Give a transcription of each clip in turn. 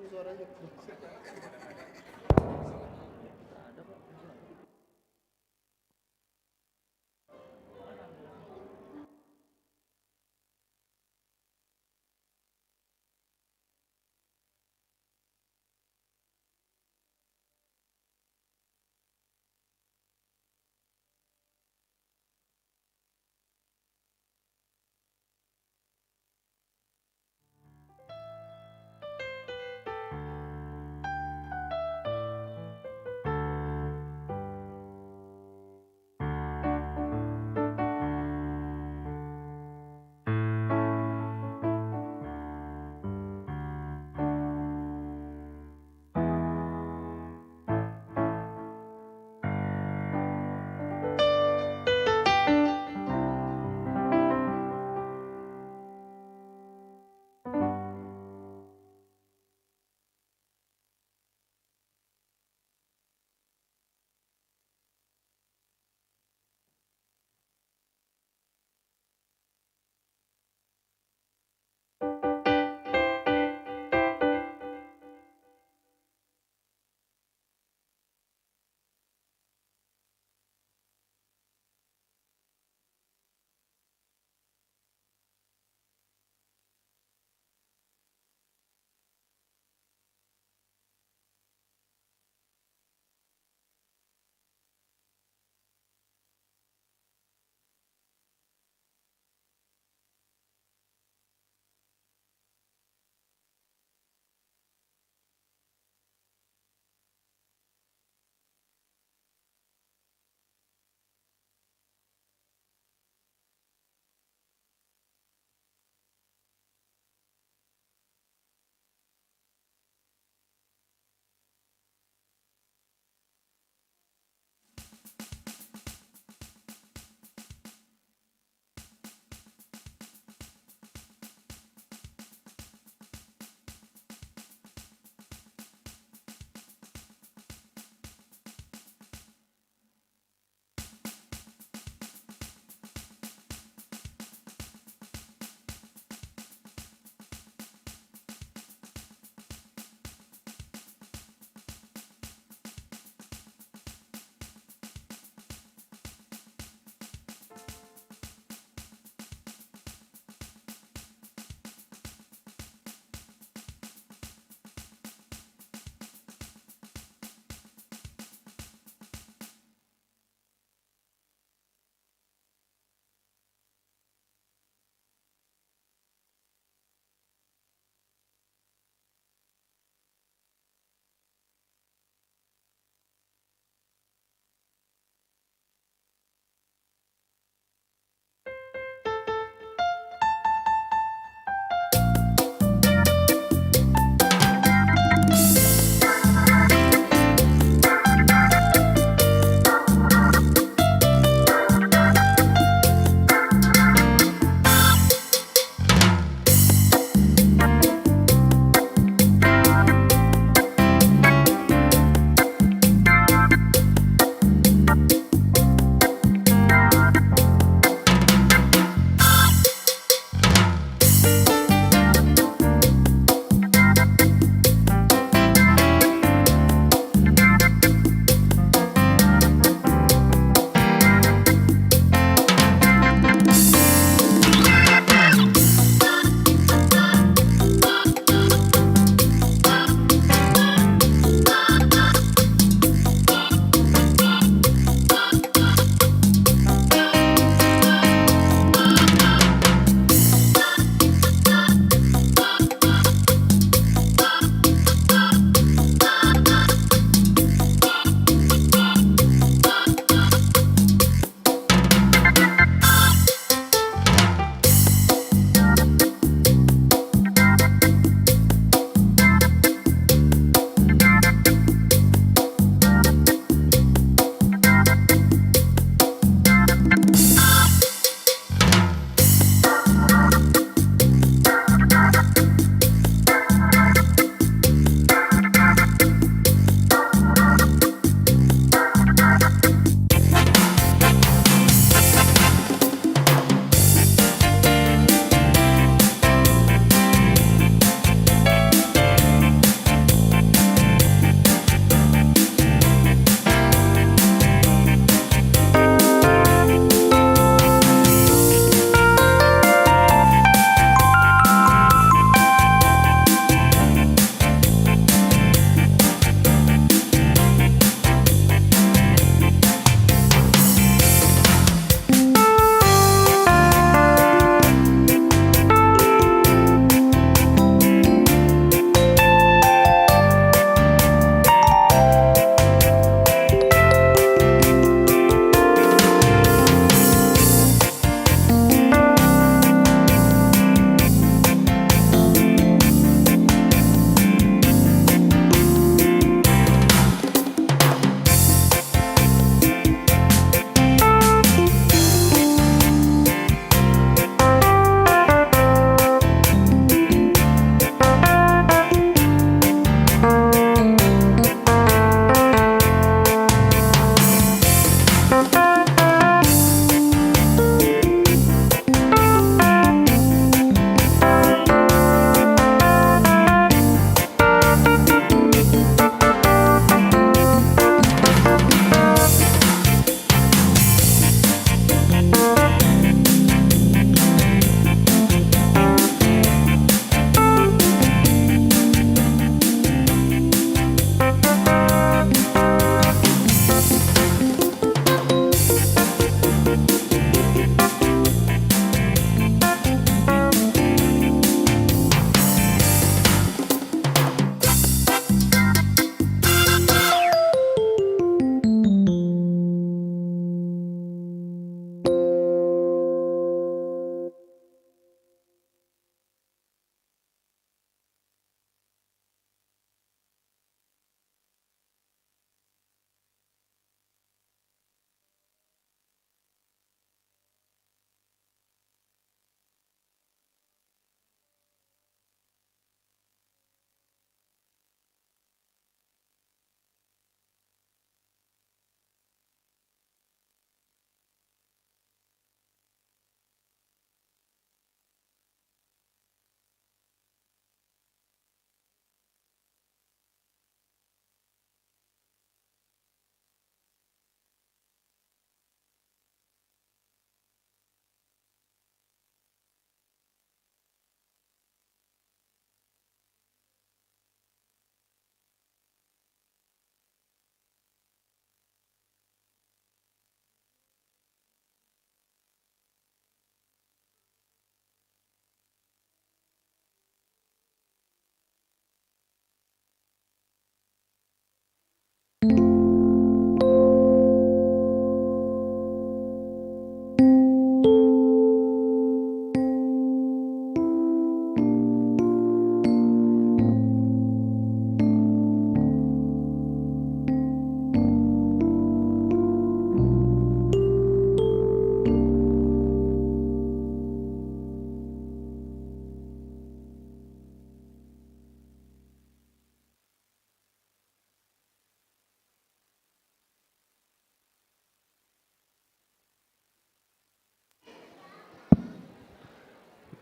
bunyi suaranya.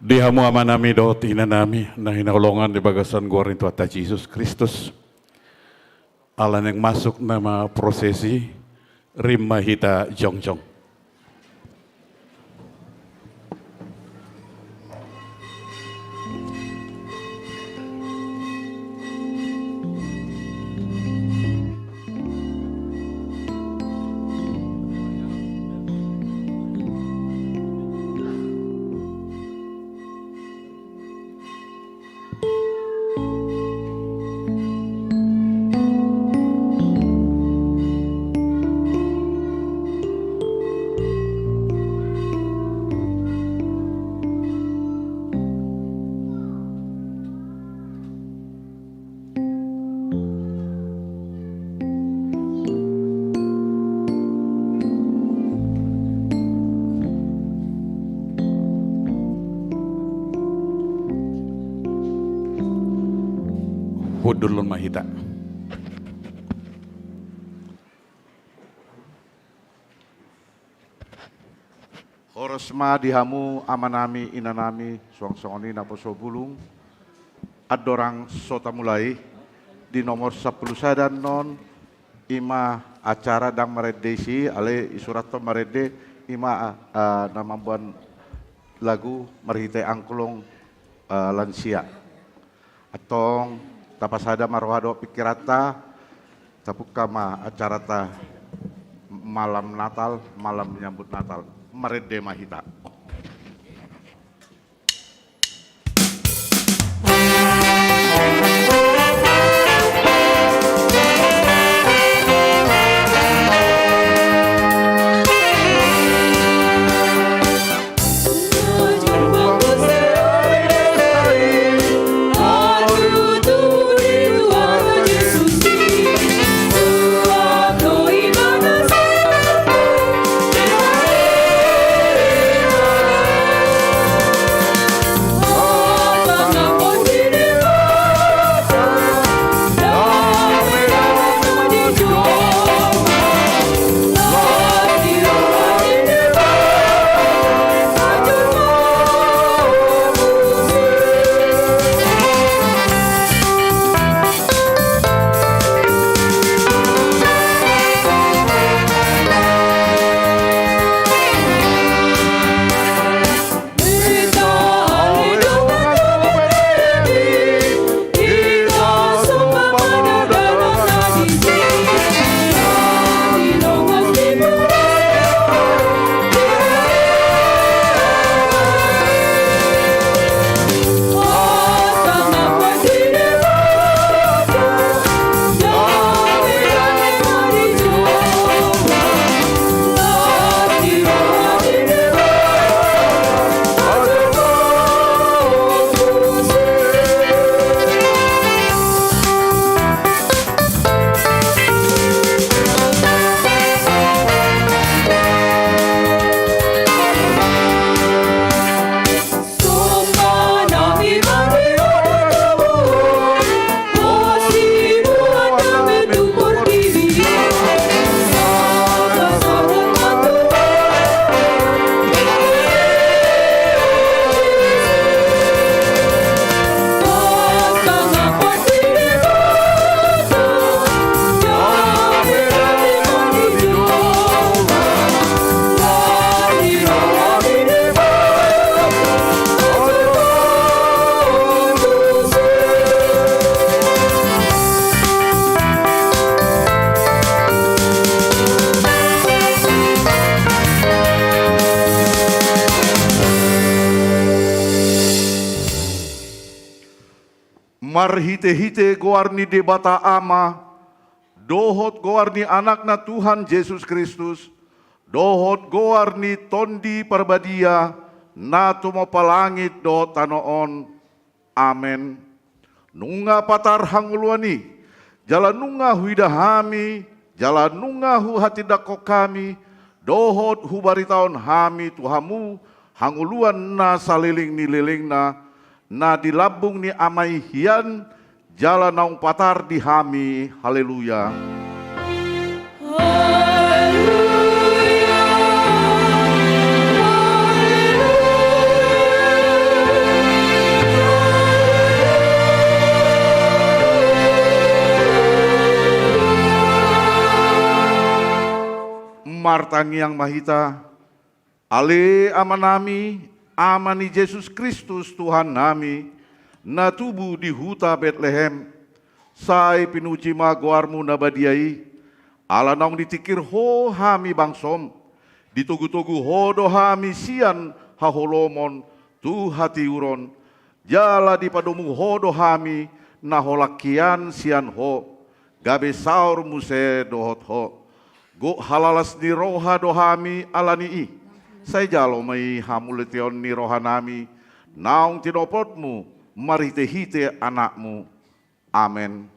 Di hamu amanami dot inanami na hinaulungan di bagasan guarin tu ata Jesus Kristus. Alan yang masuk nama prosesi rimma hita jongjong. Hudulun mahita. Horosma dihamu amanami inanami suang-suangoni naposo bulung adorang sota mulai di nomor 10 sadan non ima acara dang maredesi ale isurato marede ima namambuan lagu marhite angklong lansia atong tapasada marwado pikirata tapukama acara ta malam Natal, malam menyambut Natal, marede mahita. Marhite-hite goarni debata ama, dohot goarni anakna Tuhan Yesus Kristus, dohot goarni tondi perbadia, na tumo palangit do tanoon. Amen. Nunga patar hanguluani, jalan nunga huidahami, jalan nunga hu hati dako kami, dohot hu baritaon hami tuhamu, hanguluan na saliling ni liling na dilabung ni amai hian jalan naung patar di hami. Haleluya. Haleluya. Martang yang mahita, ale amanami, amani Yesus Kristus Tuhan nami, na tubuh di huta Bethlehem, sai pinuji maguarmu nabadiai, ala naung ditikir ho hami bangsom, ditugu-tugu ho dohami sian haholomon, tu hati uron, jala di padomu ho dohami, naholakian sian ho, gabe saur muse dohot ho, go halalas ni roha dohami alani i, saya jalo mai hamuletion ni rohanami, naung tinopotmu, marite-hite anakmu. Amin.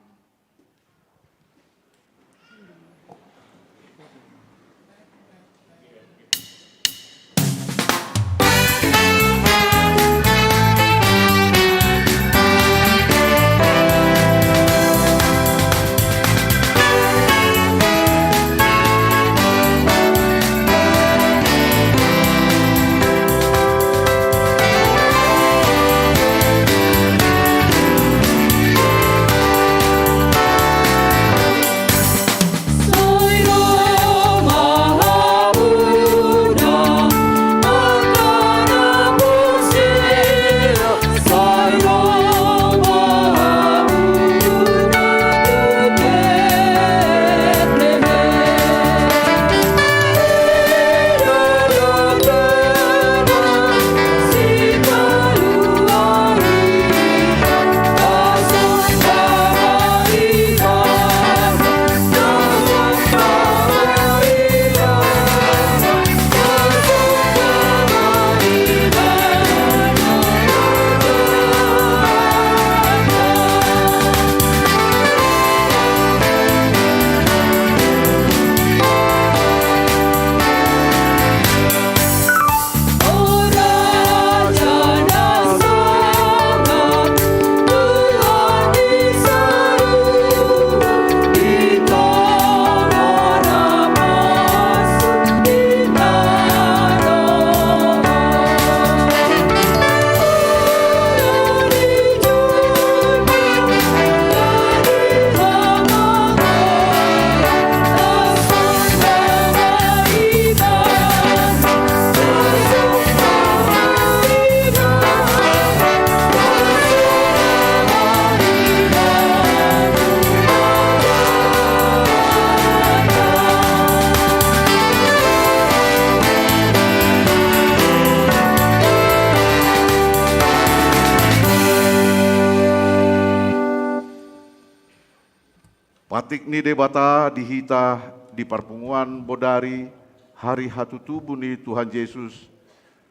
Patik ni debata dihita di perpunguan bodari hari hatu tubuh ni Tuhan Yesus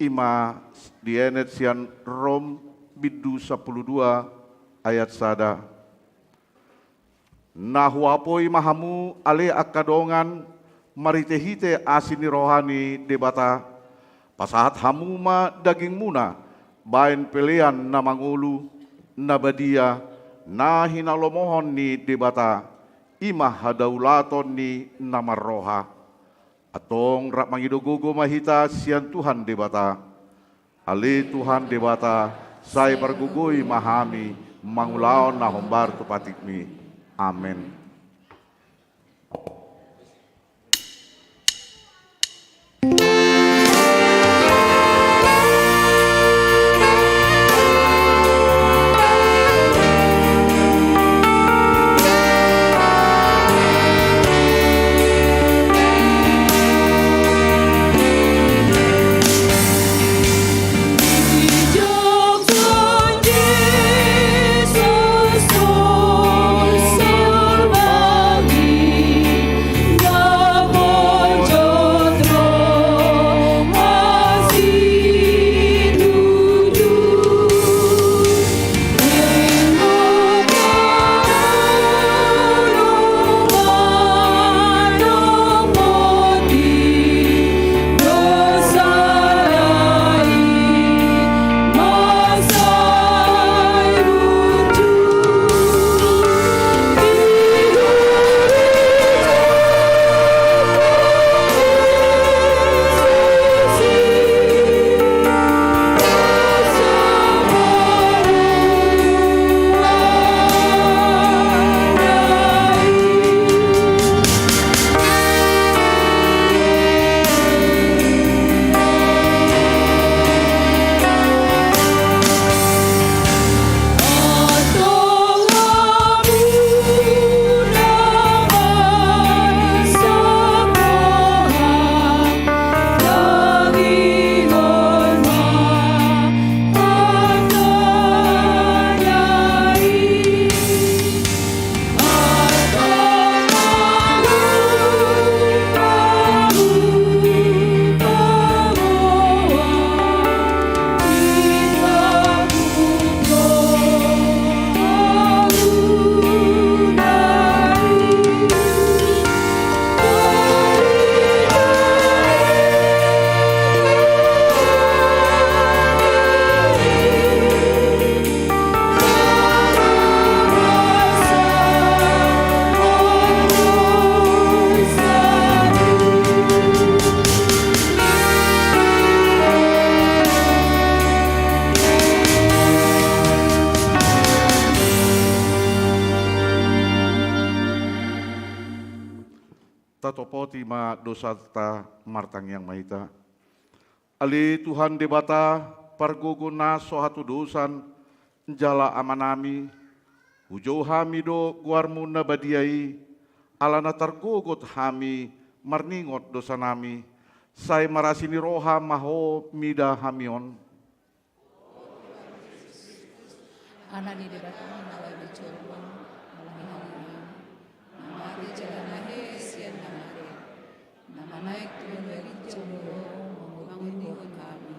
ima dienet sian Rom bidu 12 ayat sada. Nahuapoi mahamu ale akadongan maritehite asini rohani debata pasahat hamuma daging muna bain pelean na mangulu nabadia na hinalomohon ni debata ima hadaulaton ni namar roha atong rak mangidogogo mahita sian Tuhan debata ale Tuhan debata saya bergugui mahami mangulaon na hombar tu patikmi amin. Salva tatopoti ma dosa ta martang yang mahita. Ali Tuhan debata pargogo na sohatu dosan jala amanami hujau hami do guarmu na badiai alana targogot hami marningot dosa nami sai marasini roha maho mida hamion. Anak di depan malai bercoba malai hari nama di jalan nahe sian nama naik turun dari jauh membangun kami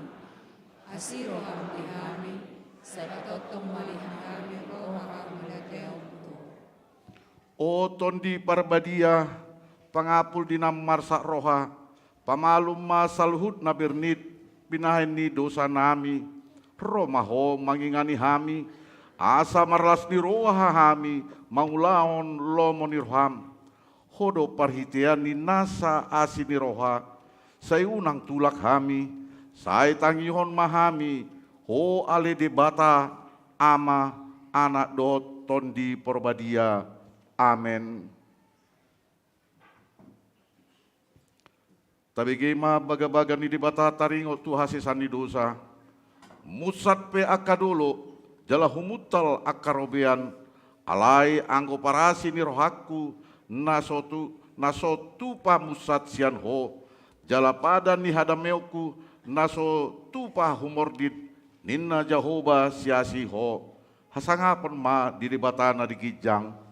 asiro kami saya totong malihan kami roha kami O tondi parbadia pangapul dinam marsak roha pamalum masalhut nabirnit pinahin ni dosa nami romaho mangingani hami asa marlas ni roha hami mangulaon lomonirham hodo parhitian ni nasa asini roha say unang tulak hami say tangihon mahami ho ale debata ama anak dot tondi porbadia. Amen. Tabigima baga-baga ni dibata taringo tu hasisan ni dosa musat pe akadolo jala humutal akarobean alai anggo parasi ni rohaku nasotu pa musat sian ho jala pada ni hadameoku nasotu pa humordit ninna Jehovah siasi ho hasangapon ma di debatana di kijang.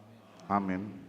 Amin.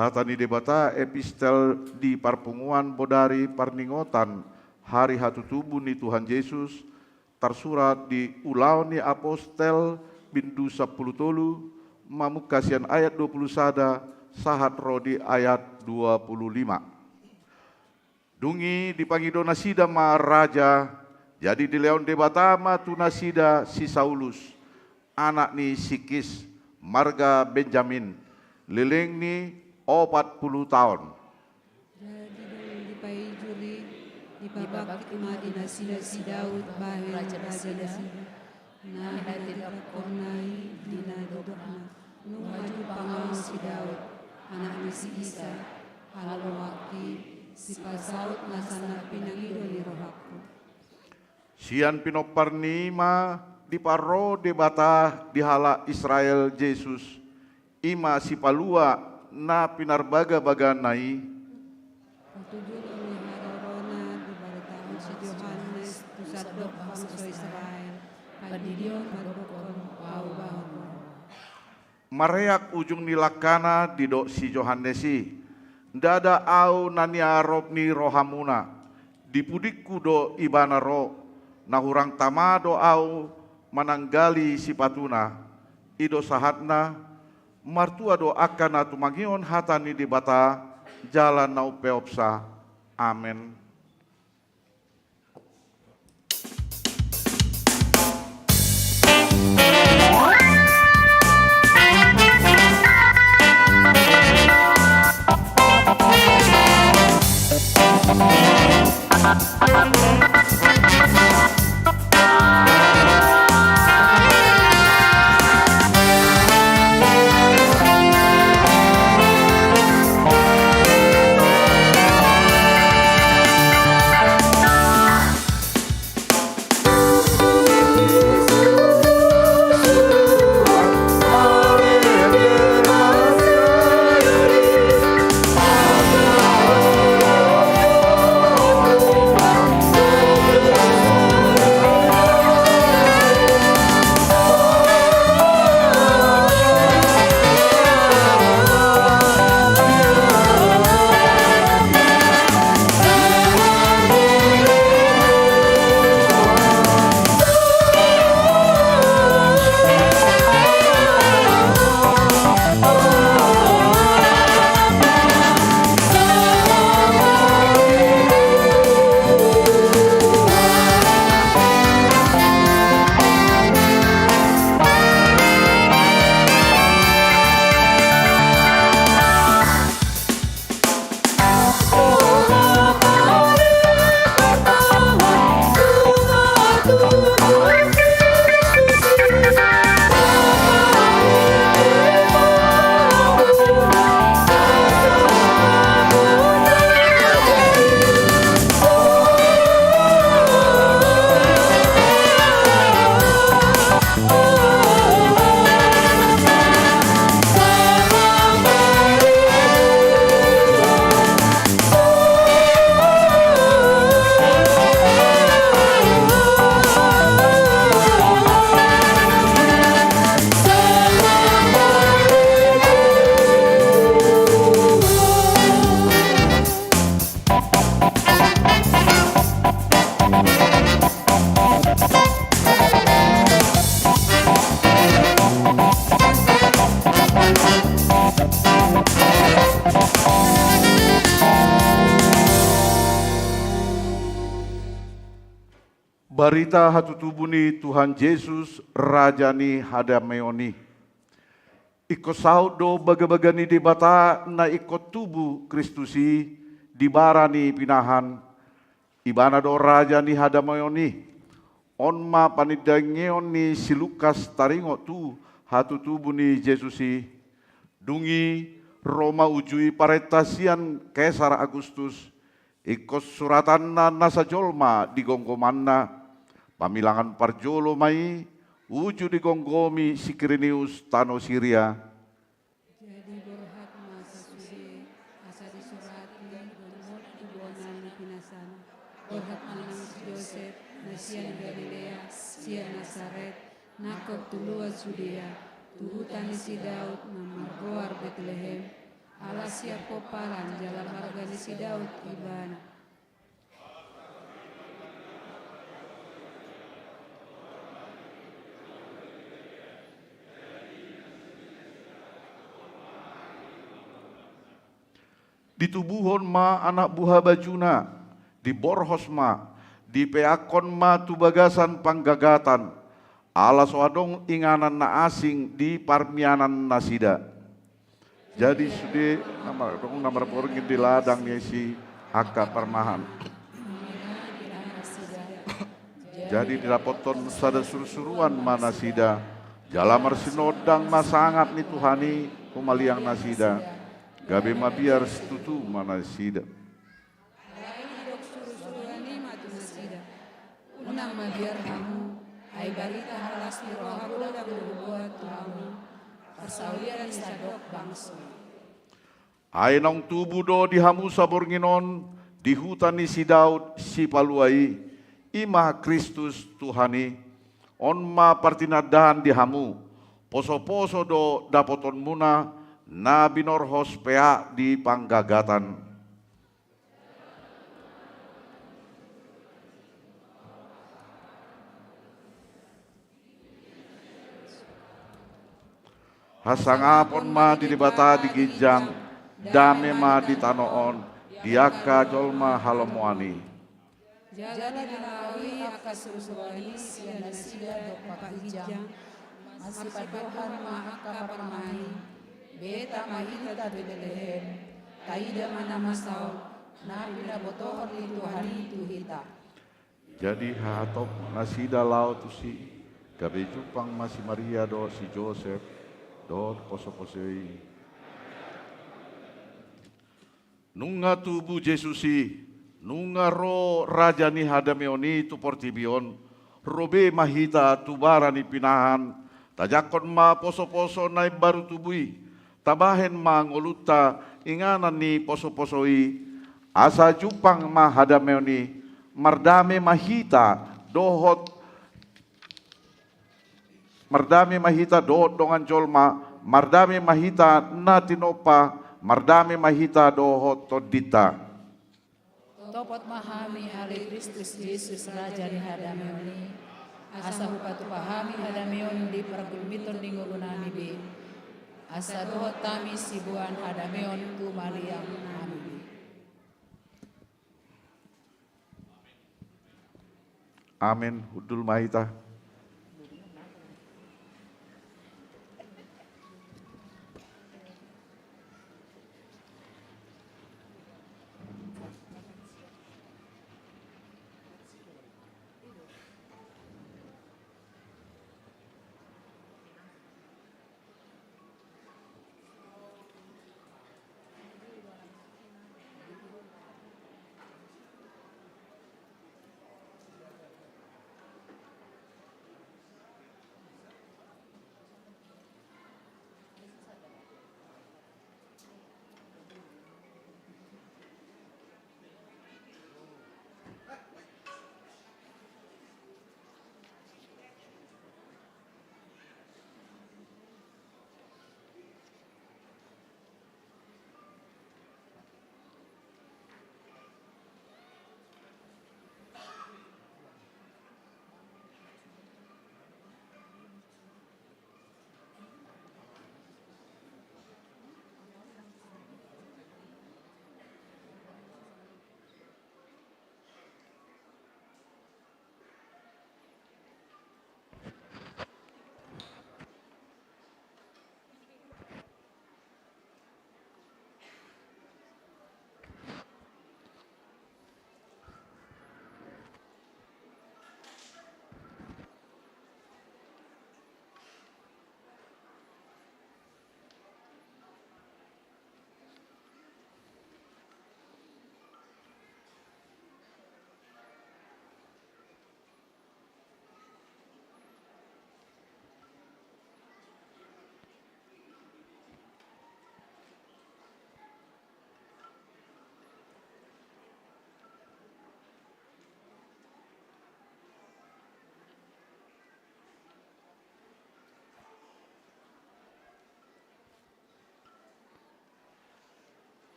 Hatani debata epistel di parpunguan bodari parningotan hari hatu tubuh ni Tuhan Yesus tersurat di ulau ni apostel bindu 10 tolu mamuk kasihan ayat 20 sada sahat rodi ayat 25. Dungi dipangido nasida ma raja jadi di leon debata ma tu nasida si Saulus anak ni Sikis marga Benjamin liling ni 40 tahun. Jadi dipai juri dipabak imajinasi si Daud bahir raja Sida. Nah tidak kornai dina dodokna. Nu maju pangawan si Daud anak ni si Isa. Halo wakti si pasaut nasana pinangido ni rohaku. Sian pinoparnima di paro debata di hala Israel Yesus ima si palua na pinarbaga-baga nai. Patujuh oleh Harorona di baratahun si Yohanes pusat dok bangsa Israel. Padidion madokon pau-bahu. Mareak ujung nilakana di dok si Johannesi. Dada au naniarop ni rohamuna. Dipudikku do ibana ro. Nahurang tamado au mananggali si patuna. Ido sahatna martua doakan atu mangion hatani di bata jalan nau peopsa. Amin. Barita hatutubuni Tuhan Yesus rajani hadameoni. Iko saudo baga-bagani di bata na iko tubuh Kristusi dibarani pinahan. Ibana do rajani hadameoni. Onma panidangeoni si Lukas taringo tu hatutubuni Yesusi. Dungi Roma ujui paretasian Kaisar Agustus. Iko suratan nasa jolma di gonggomanna. Pamilangan parjolo mai uju digonggomi si Kirinius tano Syria. Jadi berhak masa suci asa disurati gonggon ibuana pinasan. Berhak menang si Joseph nasian Galilea sia Nazaret nakok tulua Judea tuhutan si Daud namargoar Bethlehem alasia popalan jalan marga si Daud ibana. Ditubuhon ma anak buah bajuna, diborhos ma, dipeakon ma tubagasan panggagatan, alas wadong inganan na asing di parmianan nasida. Jadi sudah nomor porgin di ladang si Aka Parmahan. Jadi dirapoton sada surusuruan mana sida, jalamar sinodang masangat ni Tuhani kumaliang nasida. Gabe mabiar setutu mana sida. Unang mabiar kamu, ay balita halas ni rohabu dan berbuat kamu, persaulian sadok bangsa. Ay nang tubuh do dihamu sabornginon, di hutan ni si Daud si paluai, ima Kristus Tuhani, on ma partinadahan dihamu, poso-poso do dapoton muna, na binorhos pea di panggagatan. Hasangapon ma di debata di gijang, dame ma di tanoon, diaka jolma halomoani. Jala dinawi aka susuani siana sida dopak hijang, masih padohan mahaka permai, beta mahita Betlehem, taida mana masau, napina botohon li Tuhan itu hita. Jadi hatop nasida laut si, gabe jupang masih Maria do si Joseph, do poso-posoi. Nunga tubuh Yesusi, nunga ro raja ni hadameoni tu portibion, robe mahita tu barani pinahan, tajakon ma poso-poso nai baru tubui, tabahen ma ngoluta inganan ni poso-posoi, asa jupang ma hadameoni, mardame mahita dohot, mardame mahita dohot dongan jolma, mardame mahita natinopa, mardame mahita dohot todita. Topot mahami hali Kristus Yesus Raja ni hadameoni, asa hupatu pahami hadameon di pergulmiton di ngurunani be, asa dohot tami sibuan hadameon tu Maria nami be. Amin. Hudul mahita.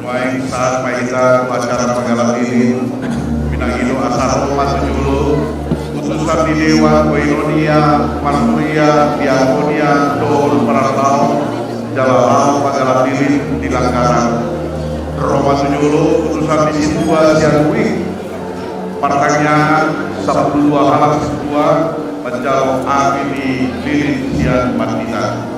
Nuaing saat mahita acara penggalan ini Pinangilo asal Roma 7 Utusan di Dewa Koinonia Marturia Diakonia Dol Paratau Jalalau penggalan ini di Langgaran Roma 7 Utusan di Situa Sianui Partangnya 12 halak Situa Menjauh Amini Lilin Sian Martina.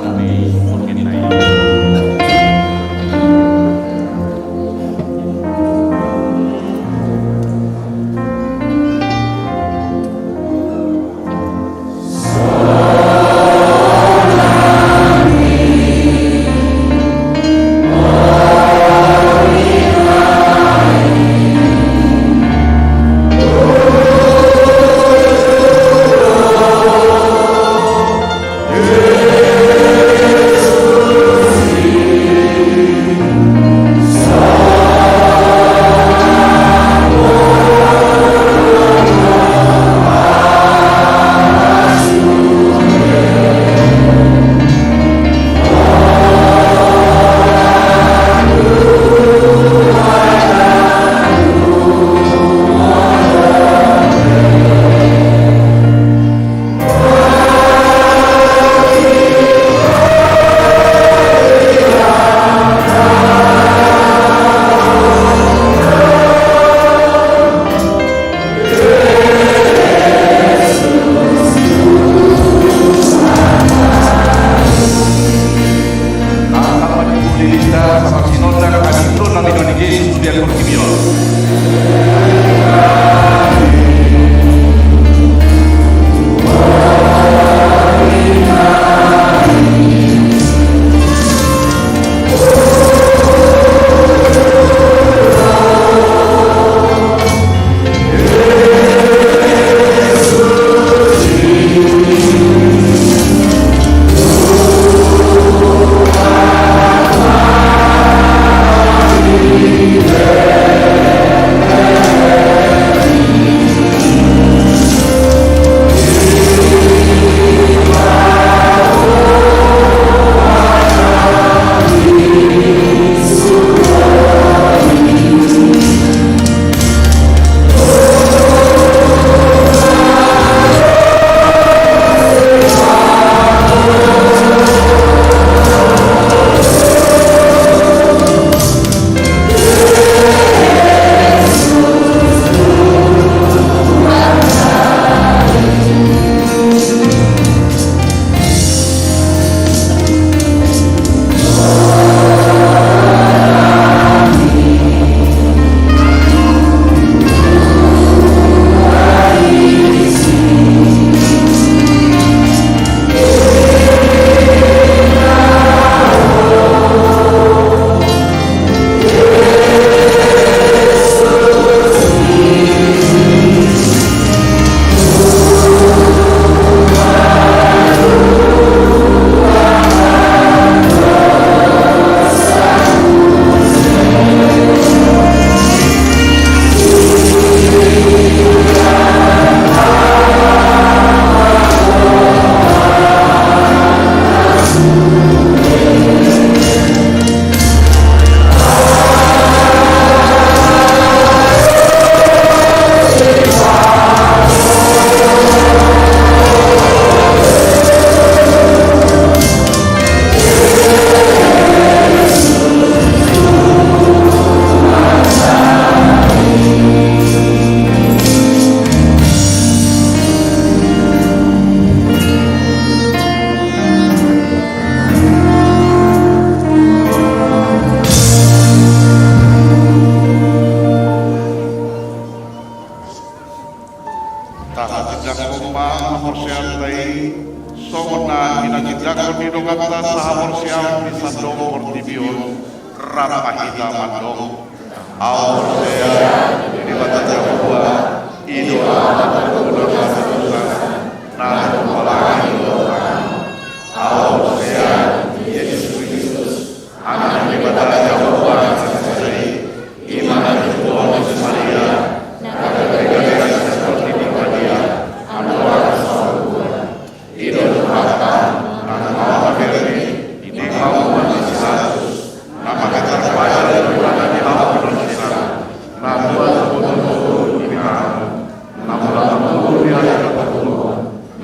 sampai mungkin naik.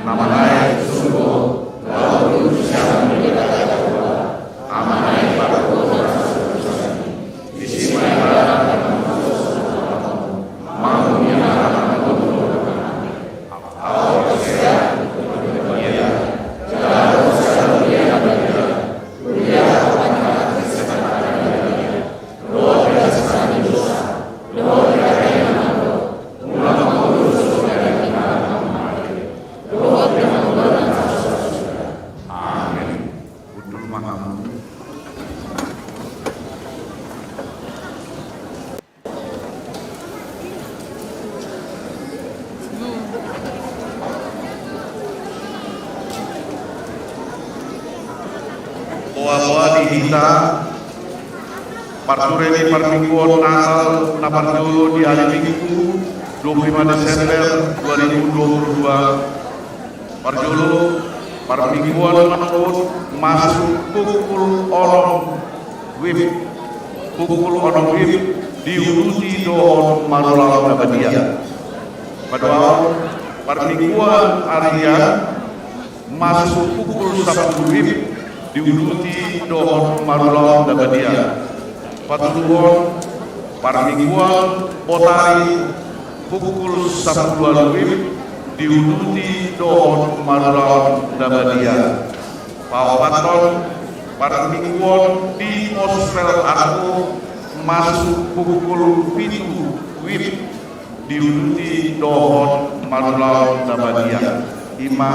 Nama naik kemah-Mu. Bawa dihita parture di permingguan Natal na parjo di hari Minggu 25 Desember 2022 parjolo permingguan menurut masuk pukul orang wib diuruti doon marulang na badia padahal permingguan Arya masuk pukul 10 wib diuruti doon marulang na badia patuhon parmingguan potari pukul 10 wib diuruti doon marulang na badia pawaton parmingguan di ospel aku masuk pukul 7 wib diuruti doon marulang na badia ima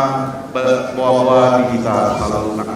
bawa kita saluna.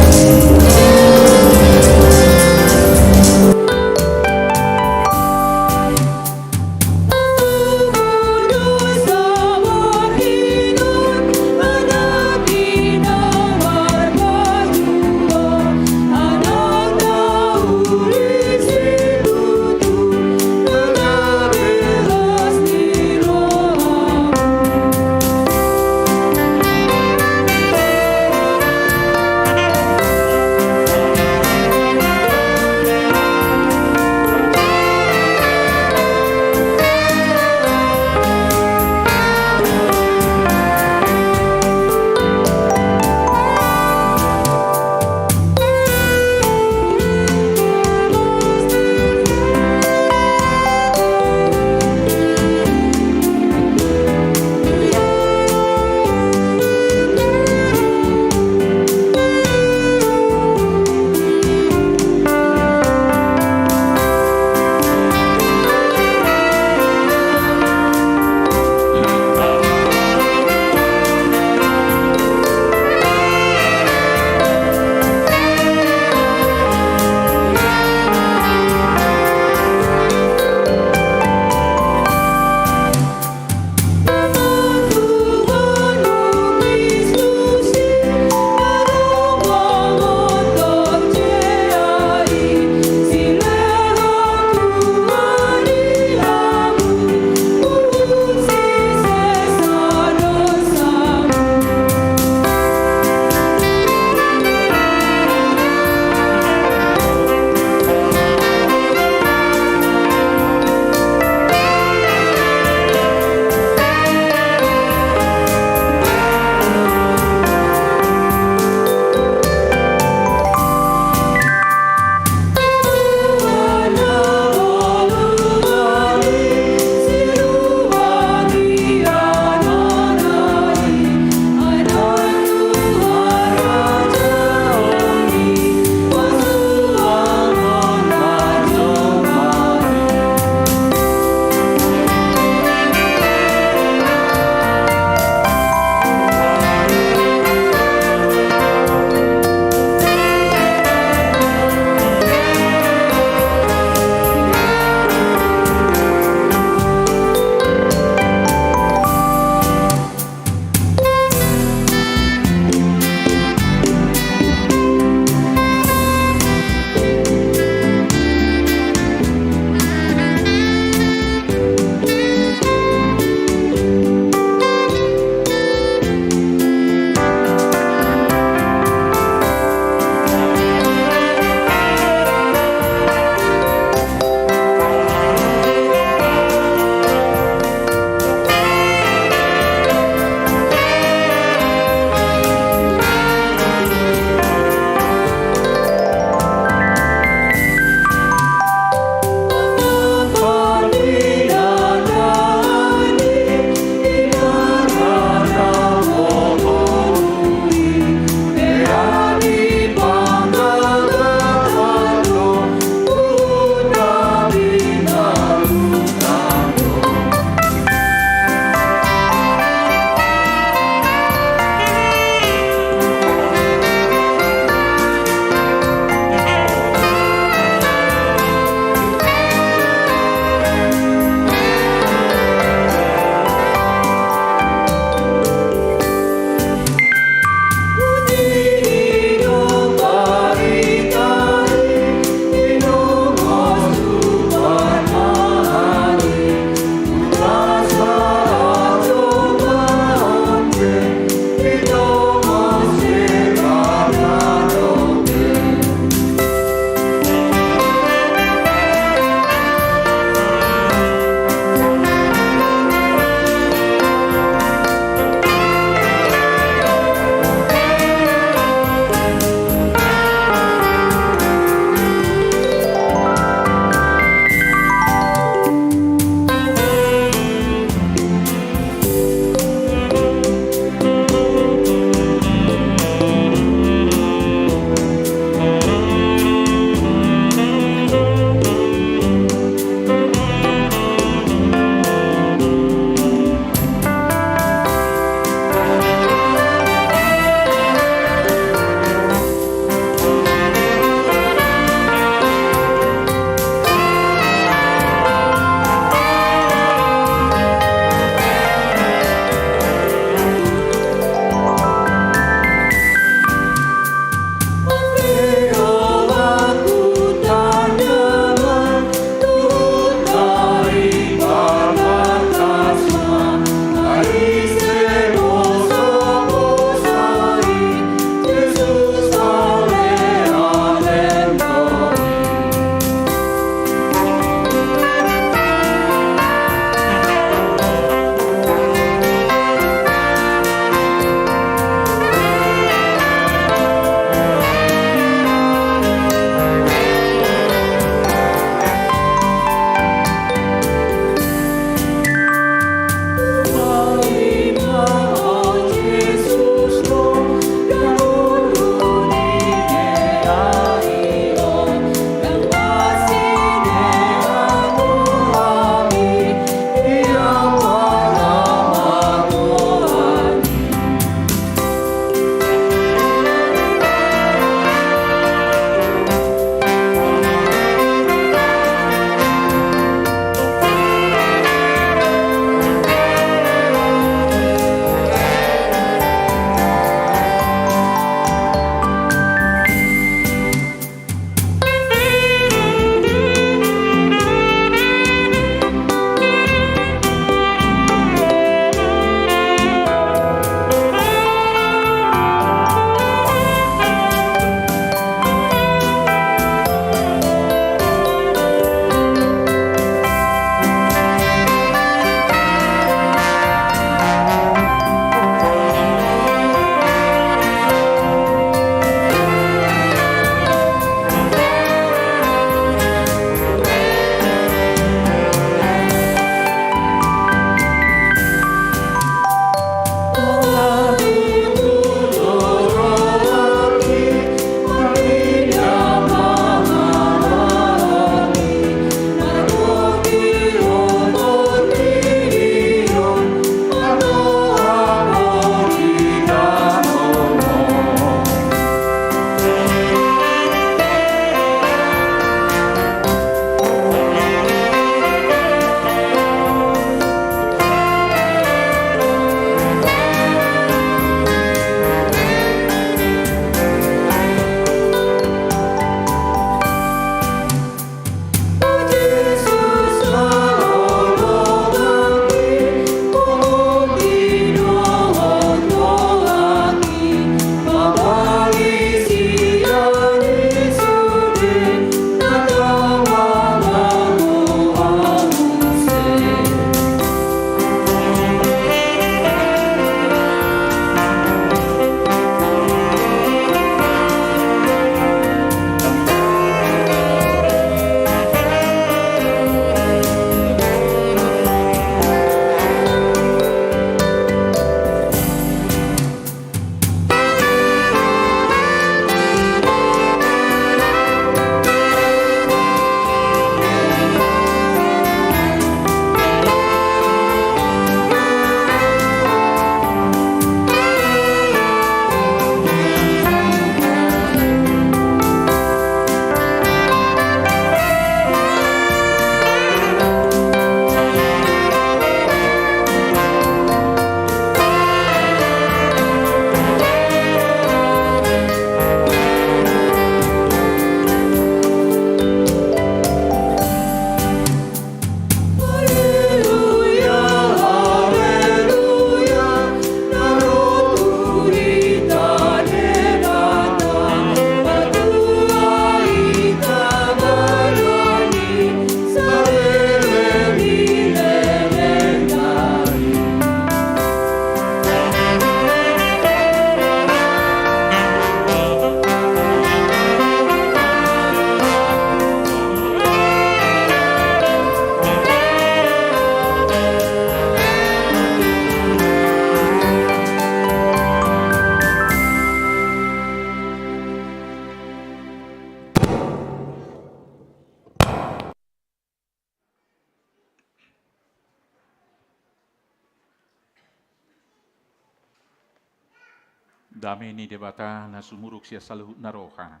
Dame ni debata na sumuruk siya saluhut na roha.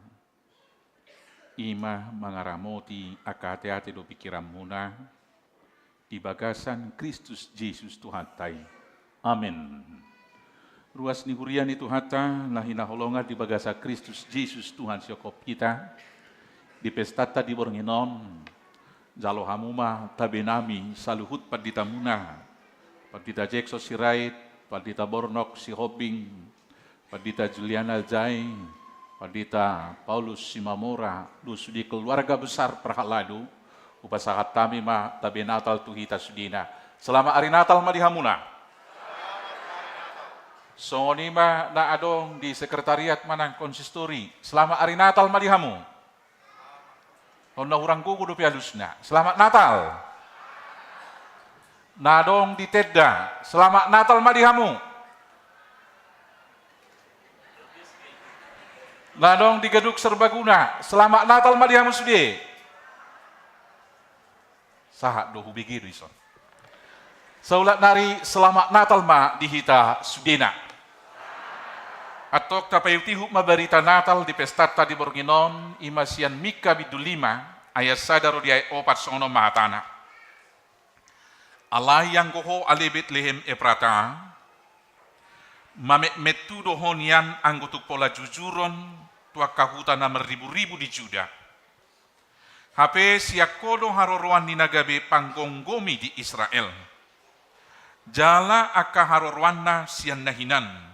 Ima mangaramoti akate-ate do pikiran muna di bagasan Kristus Yesus Tuhan tay. Amin. Ruas ni hurian itu hata lahina holonga di bagasa Kristus Yesus Tuhan siokop kita di pestata di bornginon jalo hamuma tabenami saluhut padita muna padita Jekso Sirait padita Bornok si Hoping padita Juliana Jai padita Paulus Simamora di keluarga besar perhaladu upasahat tami ma tabe Natal tuhita sudina. Selama hari Natal madihamuna. Sonima na adong di sekretariat manang konsistori. Selama hari Natal madihamu. Honna urang kuku do pialusna. Selamat Natal. Nadong di Tedda. Selamat Natal madihamu. Nadong di Geduk Serbaguna. Selamat Natal madihamu sudi. Sahat do hubigiru ison. Saulat nari selamat Natal ma dihita sudina. Atok tapayutihu mabarita Natal di pestata di Borginon imasian Mika bidulima ayat sadaro di ayat 4 sono mahatana. Allah yang goho alebet lehem eprata mamek metu dohonian anggotuk pola jujuron tua kahuta na ribu-ribu di Juda. Hape siakodo haroroan di nagabe panggonggomi di Israel. Jala aka harorwanna sian nahinan.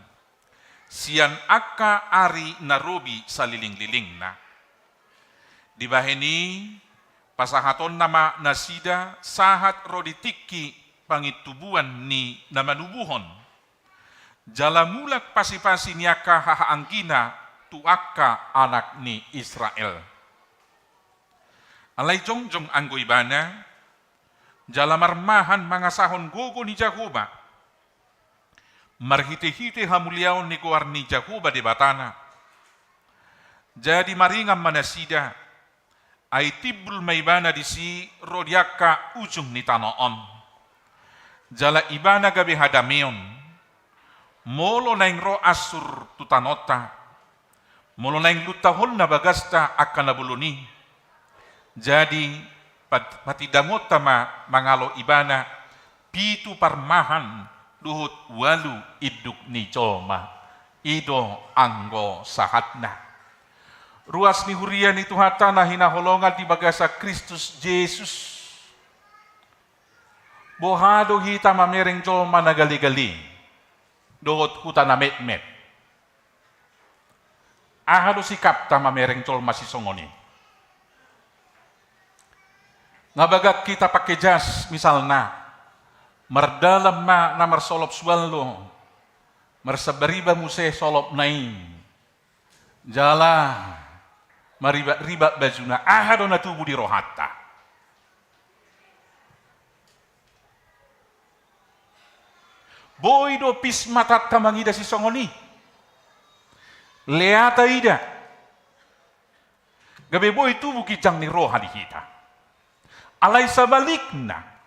Sian aka ari narobi saliling-liling na. Dibaheni pasahaton nama nasida sahat roditiki pangitubuan ni namanubuhon. Jalamulak pasi-pasi niaka hahaanggina tuaka anak ni Israel. Alay jongjong anggo ibana jalamarmahan mangasahon gogo ni Jahoba. Marhite-hite hamuliaon ni kuar ni Jahoba di batana. Jadi maringam manasida ay tibul maibana di si rodiaka ujung ni tanoon. Jala ibana gabi hadameon. Molo naing ro asur tutanota. Molo naing lutahon na bagasta akan nabuluni. Jadi patidamota mangalo ibana pitu parmahan duhut walu iduk ni coma ido anggo sahatna. Ruas ni hurian itu hatana hinaholongan di bagasa Kristus Yesus. Bohado hita mamereng coma nagali-gali dohut hutana met-met. Ahado sikap ta mamereng coma si songoni. Ngabagak kita pakai jas misalnya mardalam na marsolop swallo marsabariba muse solop naing jala mariba-riba bajuna ahado na tubu di rohata boy do pismatat kamangida si songoni leata ida gabe boy tubu kijang ni roha di kita alay sabalikna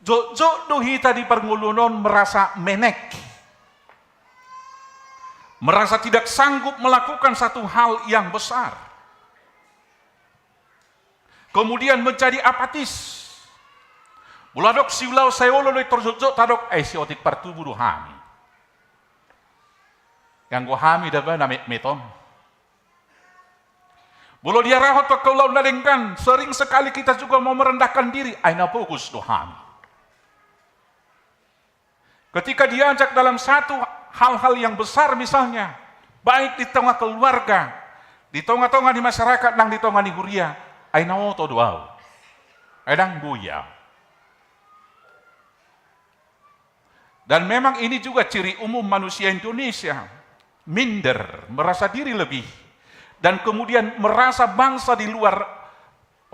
jo hita di perngulunon merasa menek. Merasa tidak sanggup melakukan satu hal yang besar. Kemudian menjadi apatis. Buladok siulau sayolo loy torjojo tadok siotik partubu hami. Yang go hami daba na metom. Bulo dia rahot to kaulau nadengkan, sering sekali kita juga mau merendahkan diri, aina fokus do hami. Ketika diajak dalam satu hal-hal yang besar misalnya, baik di tengah keluarga, di tengah-tengah di masyarakat, nang di tengah di huria, aina oto doau, edang buya. Dan memang ini juga ciri umum manusia Indonesia, minder, merasa diri lebih, dan kemudian merasa bangsa di luar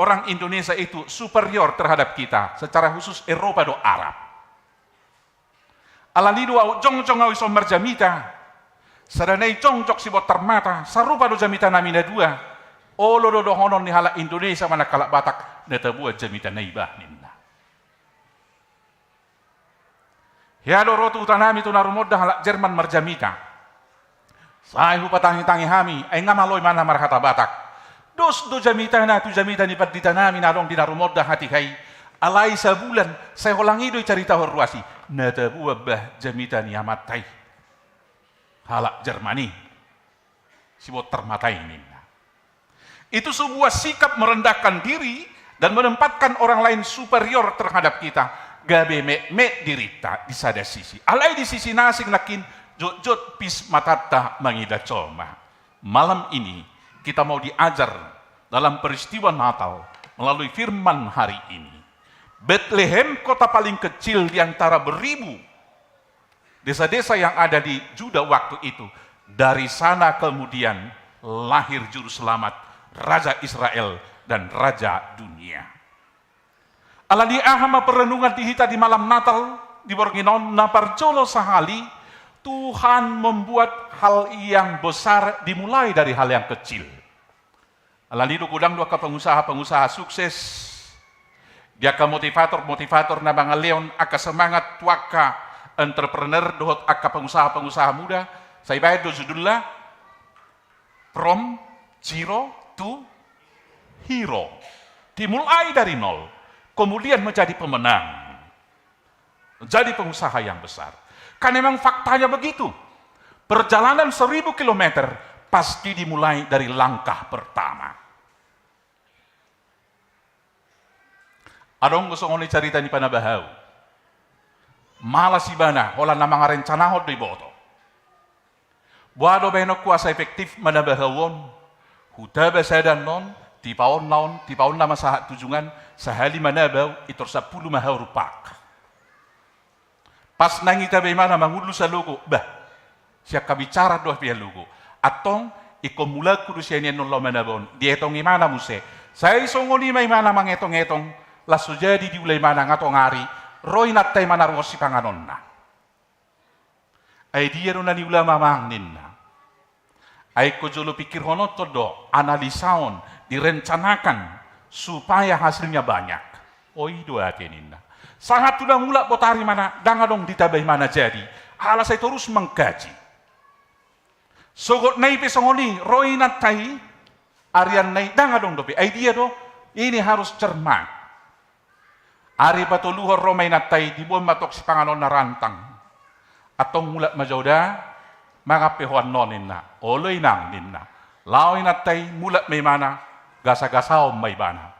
orang Indonesia itu superior terhadap kita, secara khusus Eropa do Arab. Alalido au jong-jong au isom marjamita. Sadanai jong-jok si bot termata. Sarupa do jamita namina dua. Olo do honon ni hala Indonesia mana kalak Batak. Neta buat jamita naibah ninna. Hiado rotu utanami tu narumodda halak Jerman marjamita. Saya hupatangi-tangi hami, ay nga maloy man na marhata batak. Dos do jamita na, tu jamita ni pagdita namin narong dinarumod na hati kay. Alay sa bulan, saya holang ido'y carita horwasi. Natabuwag ba jamita ni amatay. Halak Jermani. Sibot termatay nina. Itu sebuah sikap merendahkan diri dan menempatkan orang lain superior terhadap kita. Gabe me dirita di sada sisi. Alay di sisi nasing nakin jot pis matata mangida coma. Malam ini kita mau diajar dalam peristiwa Natal melalui firman hari ini. Bethlehem, kota paling kecil di antara beribu desa-desa yang ada di Juda waktu itu. Dari sana kemudian lahir juru selamat, Raja Israel dan Raja dunia. Alani ahama perenungan dihita di malam Natal di Borginon naparjolo sahali, Tuhan membuat hal yang besar dimulai dari hal yang kecil. Alani gudang dua pengusaha-pengusaha sukses. Dia ke motivator na mga leon aka semangat tuaka entrepreneur dohot aka pengusaha-pengusaha muda. Saya bayar do judulnya From Zero to Hero. Dimulai dari nol, kemudian menjadi pemenang. Menjadi pengusaha yang besar. Karena memang faktanya begitu. Perjalanan 1000 kilometer pasti dimulai dari langkah pertama. Adong gusto ngoni cerita ni panabahau. Malas ibana, hola na mga rencanahod do iboto. Buado beno kuasa efektif manabahawon. Hutaba sadan non, tipaon na masahat tujungan, sahali manabaw, itor 10 mahaw rupak. Pas nangita bagaimana mangulu sa lugo, bah, siya kabicara doa pia lugo. Atong, ikomulag kudu siya niya nulaw manabon. Di etong imana muse. Saya isongoli may mana mangetong-etong, laso jadi di ulay mana ngatong ari, roy natay manarwas si panganon na. Ay diya ron na ni ulama mangnin na. Ay ko jolo pikir hono todo, analisaon, direncanakan, supaya hasilnya banyak. Oy dua atenin na. Sangat sudah mula potari mana, dangadong ditabay mana jadi. Hala saya terus mengkaji. Sogot nai pesongoli, roy natay, arian nai, dangadong dopi. Ay dia do, ini harus cermat. Ari patuluhor romay natay, dibuang matok si panganon na rantang. Atong mula majauda, mga pehuan nonin na, oloy nang ninna. Laoy natay, mula may mana, gasa-gasaw may bana.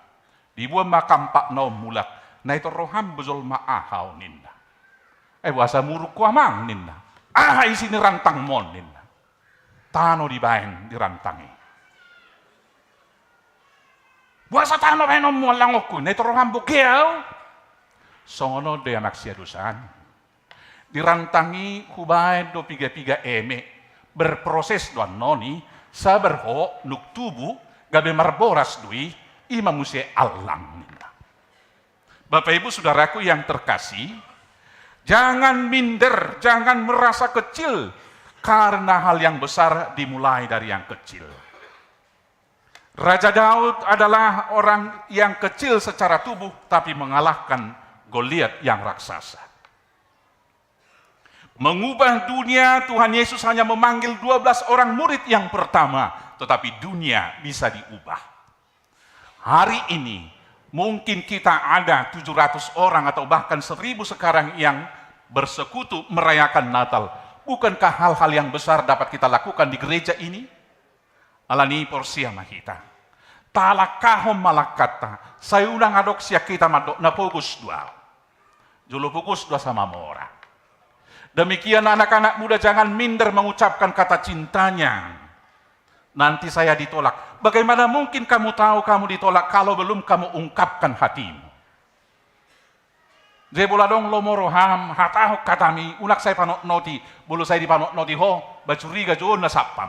Dibuang makampak no mulak. Na ito roham buzol maahaw ninna. Ay wasa muruk ko amang ninna. Ay sinirantang mon ninna. Tano di bayan dirantangi. Wasa tano bayan mo langok ko. Na ito roham bukiyaw. Songono do anak siya dusan. Dirantangi hubayan do piga-piga eme. Berproses doan noni. Saberho nuktubu. Gabi marboras dui. Ima musye alang ninna. Bapak Ibu Saudaraku yang terkasih, jangan minder, jangan merasa kecil, karena hal yang besar dimulai dari yang kecil. Raja Daud adalah orang yang kecil secara tubuh, tapi mengalahkan Goliat yang raksasa. Mengubah dunia, Tuhan Yesus hanya memanggil 12 orang murid yang pertama, tetapi dunia bisa diubah. Hari ini, mungkin kita ada 700 orang atau bahkan 1000 sekarang yang bersekutu merayakan Natal. Bukankah hal-hal yang besar dapat kita lakukan di gereja ini? Alani porsia mahita. Talakahom malakata. Sayunang adok siya kita madok na fokus dua. Julu fokus dua sama mora. Demikian anak-anak muda jangan minder mengucapkan kata cintanya. Nanti saya ditolak. Bagaimana mungkin kamu tahu kamu ditolak kalau belum kamu ungkapkan hatimu? Jebuladong lomoroham hataho katami unak saya panot noti, bulu saya dipanot noti ho, bacuriga joon na sapam.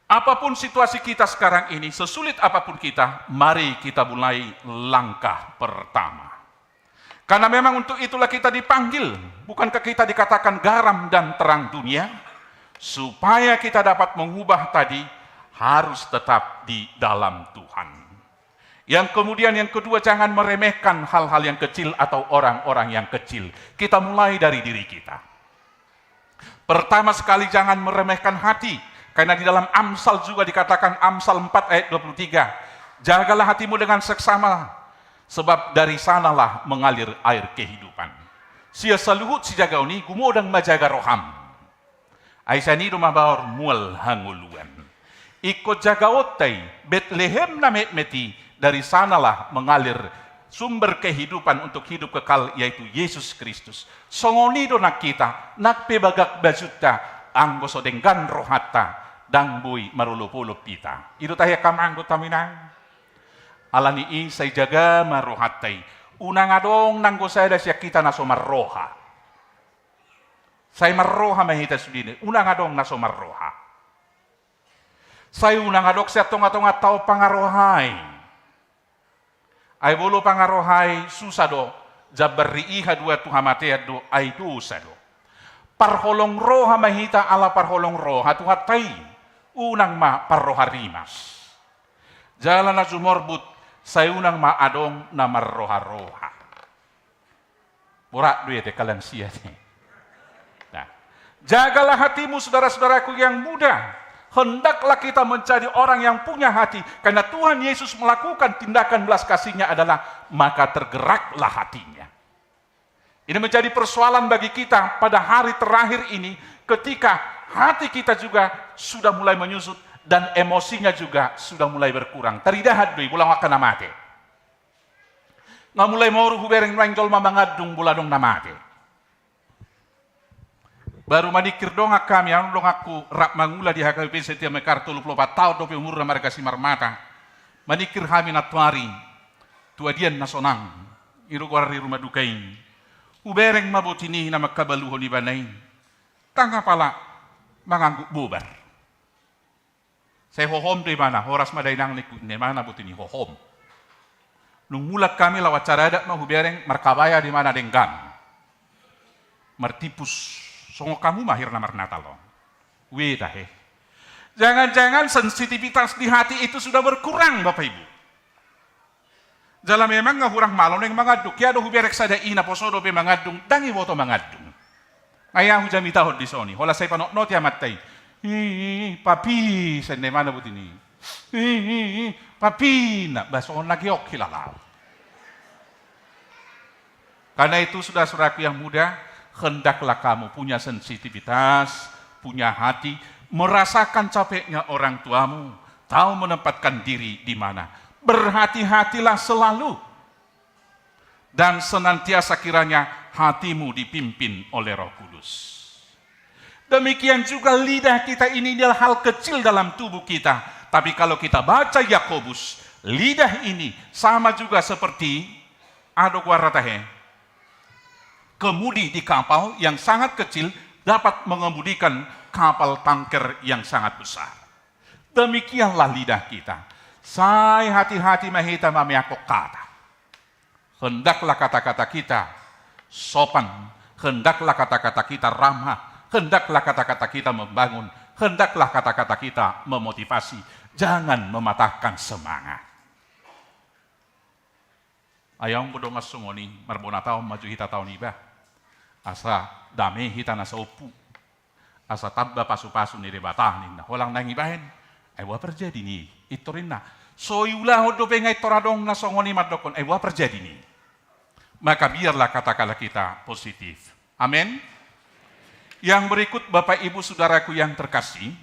Apapun situasi kita sekarang ini, sesulit apapun kita, mari kita mulai langkah pertama. Karena memang untuk itulah kita dipanggil. Bukankah kita dikatakan garam dan terang dunia? Supaya kita dapat mengubah tadi, harus tetap di dalam Tuhan. Yang kemudian yang kedua, jangan meremehkan hal-hal yang kecil atau orang-orang yang kecil. Kita mulai dari diri kita. Pertama sekali, jangan meremehkan hati. Karena di dalam Amsal juga dikatakan, Amsal 4 ayat 23, jagalah hatimu dengan seksama, sebab dari sanalah mengalir air kehidupan. Sia saluhut si jagauni, gumodang majaga roham. Aisyani rumah bawar mual hanguluan. Ikut jaga otai, Bethlehem na meti, dari sanalah mengalir sumber kehidupan untuk hidup kekal, yaitu Yesus Kristus. Songonido nak kita, nak pebagak bajuta, anggoso denggan rohata, dangbui marulupulup kita. Itu tayo kamanggo taminang. Alani i say jaga marohatay. Unang adong nanggo saya siya kita na somarroha. Say marroha mahita sudine. Unang adong na somarroha. Say unang adok siya tonga-tonga tao pangarohay. Ay bolo pangarohay susado, jabari iha dua tuhamatea do ay dusado. Parholong roha mahita ala parholong roha tuhatay, unang ma parroha rimas. Jalan na sumorbut, sa unang maadong na marroha-roha. Murak duit kalang siya. Nah, jagalah hatimu saudara-saudaraku yang muda. Hendaklah kita menjadi orang yang punya hati, karena Tuhan Yesus melakukan tindakan belas kasihnya adalah maka tergeraklah hatinya. Ini menjadi persoalan bagi kita pada hari terakhir ini, ketika hati kita juga sudah mulai menyusut dan emosinya juga sudah mulai berkurang. Teridahat doi bulang akan namate. Nga mulai mau hubereng rangjol mamangadung buladong namate. Baru manikir dongak kami, ang aku rap mangula di HKBP setiap mekar 34 tahun dope umur na marga si marmata. Manikir kami na tuari, tuadian na sonang, irukwari rumah dukain. Ubereng mabutini na magkabaluho ni banay. Tanga pala, mangangguk bubar. Saya hohom di mana, horas madainang ni mana butini hohom. Nung mulat kami lawat caradak mahubereng markabaya di mana denggan. Martipus. Songo kamu mahir namar Natal. Wetahe. Jangan-jangan sensitivitas di hati itu sudah berkurang, Bapak Ibu. Jala memang ngahurang malon yang mangaduk. Ya do huberek sada ina posodo pe mangadung, dangi woto mangadung. Ayah hujami tahod di soni. Hola saya panok not ya matai. Papi, sende mana butini. Papi, nak bason lagi ok hilalau. Karena itu sudah saudaraku yang muda, hendaklah kamu punya sensitivitas, punya hati, merasakan capeknya orang tuamu, tahu menempatkan diri di mana. Berhati-hatilah selalu. Dan senantiasa kiranya hatimu dipimpin oleh Roh Kudus. Demikian juga lidah kita ini adalah hal kecil dalam tubuh kita. Tapi kalau kita baca Yakobus, lidah ini sama juga seperti adogwaratahe. Kemudi di kapal yang sangat kecil dapat mengemudikan kapal tanker yang sangat besar. Demikianlah lidah kita. Say hati-hati mahita mamiakok kata. Hendaklah kata-kata kita sopan. Hendaklah kata-kata kita ramah. Hendaklah kata-kata kita membangun. Hendaklah kata-kata kita memotivasi. Jangan mematahkan semangat. Ayang bodong asungoni marbona tao maju hita tao niba. Asa dami hita nasa upu. Asa tabba pasu-pasu ni debatah ni na holang nangibahin. Ay wa perjadi ni ito rin na. So iulah do pengay toradong na songoni madokon ay wa perjadi ni. Maka biarlah kata-kata kita positif. Amin. Yang berikut Bapak Ibu Saudaraku yang terkasih,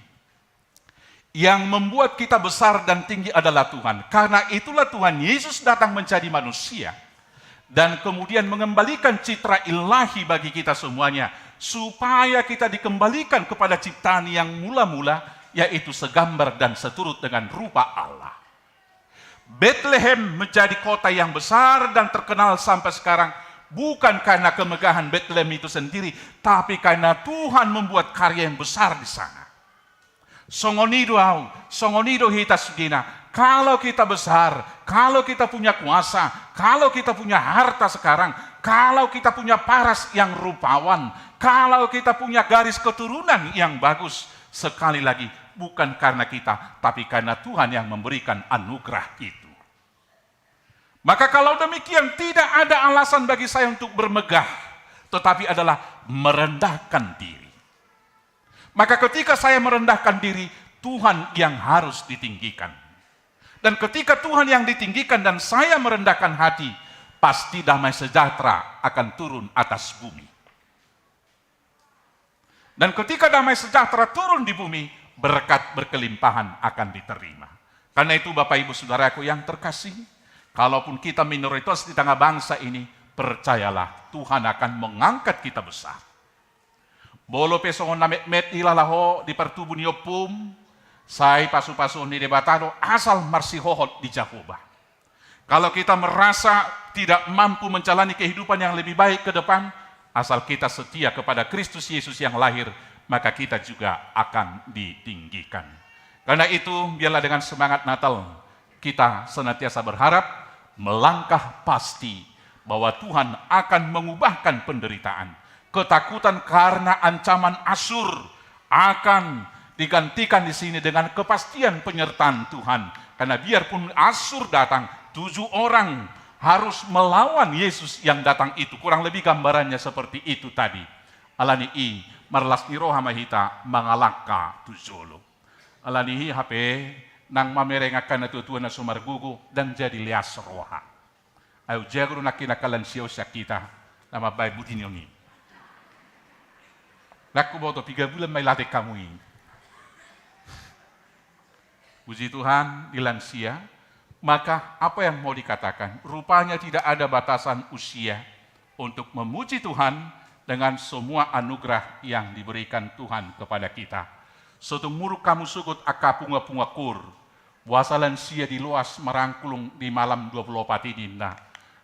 yang membuat kita besar dan tinggi adalah Tuhan. Karena itulah Tuhan Yesus datang menjadi manusia. Dan kemudian mengembalikan citra ilahi bagi kita semuanya. Supaya kita dikembalikan kepada ciptaan yang mula-mula. Yaitu segambar dan seturut dengan rupa Allah. Bethlehem menjadi kota yang besar dan terkenal sampai sekarang. Bukan karena kemegahan Bethlehem itu sendiri. Tapi karena Tuhan membuat karya yang besar di sana. Songonido hita sudina. Kalau kita besar, kalau kita punya kuasa, kalau kita punya harta sekarang, kalau kita punya paras yang rupawan, kalau kita punya garis keturunan yang bagus, sekali lagi bukan karena kita, tapi karena Tuhan yang memberikan anugerah itu. Maka kalau demikian tidak ada alasan bagi saya untuk bermegah, tetapi adalah merendahkan diri. Maka ketika saya merendahkan diri, Tuhan yang harus ditinggikan. Dan ketika Tuhan yang ditinggikan dan saya merendahkan hati, pasti damai sejahtera akan turun atas bumi. Dan ketika damai sejahtera turun di bumi, berkat berkelimpahan akan diterima. Karena itu Bapak Ibu Saudaraku yang terkasih, kalaupun kita minoritas di tengah bangsa ini, percayalah Tuhan akan mengangkat kita besar. Bolo pesongon na met ilalaho di pertubu ni opum, say pasu-pasu ni debatado asal marsihohot di Jehovah. Kalau kita merasa tidak mampu menjalani kehidupan yang lebih baik ke depan, asal kita setia kepada Kristus Yesus yang lahir, maka kita juga akan ditinggikan. Karena itu, biarlah dengan semangat Natal, kita senantiasa berharap, melangkah pasti, bahwa Tuhan akan mengubahkan penderitaan. Ketakutan karena ancaman Asyur akan digantikan di sini dengan kepastian penyertaan Tuhan. Karena biarpun Asyur datang, 7 orang harus melawan Yesus yang datang itu. Kurang lebih gambarannya seperti itu tadi. Alani i marlas ni roha mahita mangalaka tujolo. Alani hi hape nang mamerengakan na tutuan na sumargugu dan jadi lias roha. Ayo jagro na kinakalan siyo sa kita na mabay butin yun. Laku boto 3 bulan may latih kamu ini. Puji Tuhan, di lansia, maka apa yang mau dikatakan? Rupanya tidak ada batasan usia untuk memuji Tuhan dengan semua anugerah yang diberikan Tuhan kepada kita. Setumuruk kamu sugut akapunga-punga kur, wasa lansia di luas merangkulung di malam 24 ini,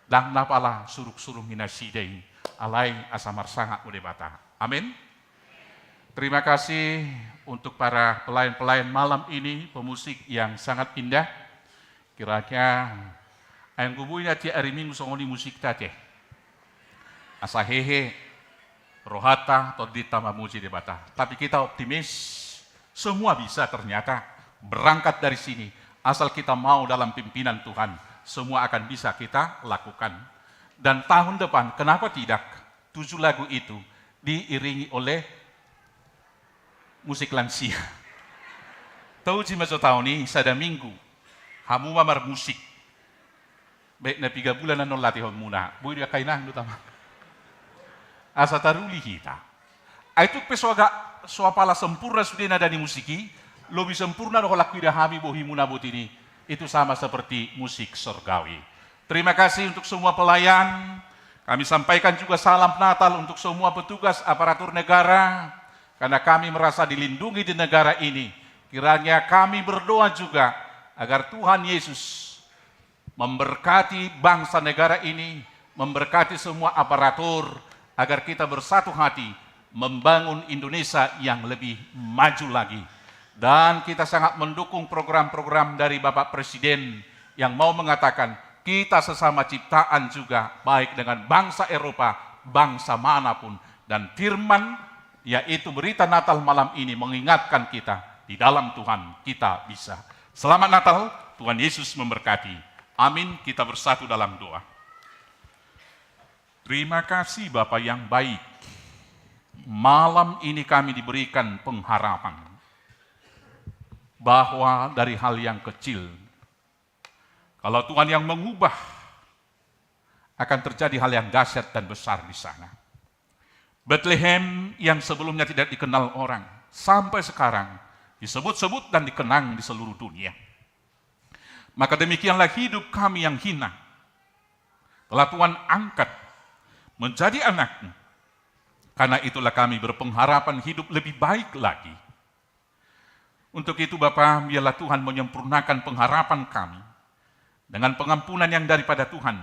dan napala suruk-surung minasidei, alai asamar sangat udebata. Amin. Terima kasih untuk para pelayan-pelayan malam ini, pemusik yang sangat indah. Kiranya ayang kubunya ti hari Minggu songoni musik tate. Asa hehe, rohata, todita mamuji debata. Tapi kita optimis, semua bisa ternyata berangkat dari sini. Asal kita mau dalam pimpinan Tuhan, semua akan bisa kita lakukan. Dan tahun depan, kenapa tidak? 7 lagu itu diiringi oleh musik lansia. Tahu cuma tahun ini, sada minggu, hamu mamar musik. Baik na 3 bulan na non latihon muna. Buy dia kainang do tama. Asa taruli kita. Aitu pesoga soapala sempurna sudah nada di musiki, lebih sempurna do laku ida hami bohi muna botini. Itu sama seperti musik surgawi. Terima kasih untuk semua pelayan. Kami sampaikan juga salam Natal untuk semua petugas aparatur negara. Karena kami merasa dilindungi di negara ini. Kiranya kami berdoa juga agar Tuhan Yesus memberkati bangsa negara ini, memberkati semua aparatur, agar kita bersatu hati membangun Indonesia yang lebih maju lagi. Dan kita sangat mendukung program-program dari Bapak Presiden yang mau mengatakan kita sesama ciptaan juga, baik dengan bangsa Eropa, bangsa manapun. Dan firman yaitu berita Natal malam ini mengingatkan kita di dalam Tuhan kita bisa. Selamat Natal, Tuhan Yesus memberkati. Amin, kita bersatu dalam doa. Terima kasih Bapa yang baik. Malam ini kami diberikan pengharapan bahwa dari hal yang kecil, kalau Tuhan yang mengubah, akan terjadi hal yang dahsyat dan besar di sana. Bethlehem yang sebelumnya tidak dikenal orang, sampai sekarang disebut-sebut dan dikenang di seluruh dunia. Maka demikianlah hidup kami yang hina telah Tuhan angkat menjadi anak-Mu. Karena itulah kami berpengharapan hidup lebih baik lagi. Untuk itu Bapa, biarlah Tuhan menyempurnakan pengharapan kami dengan pengampunan yang daripada Tuhan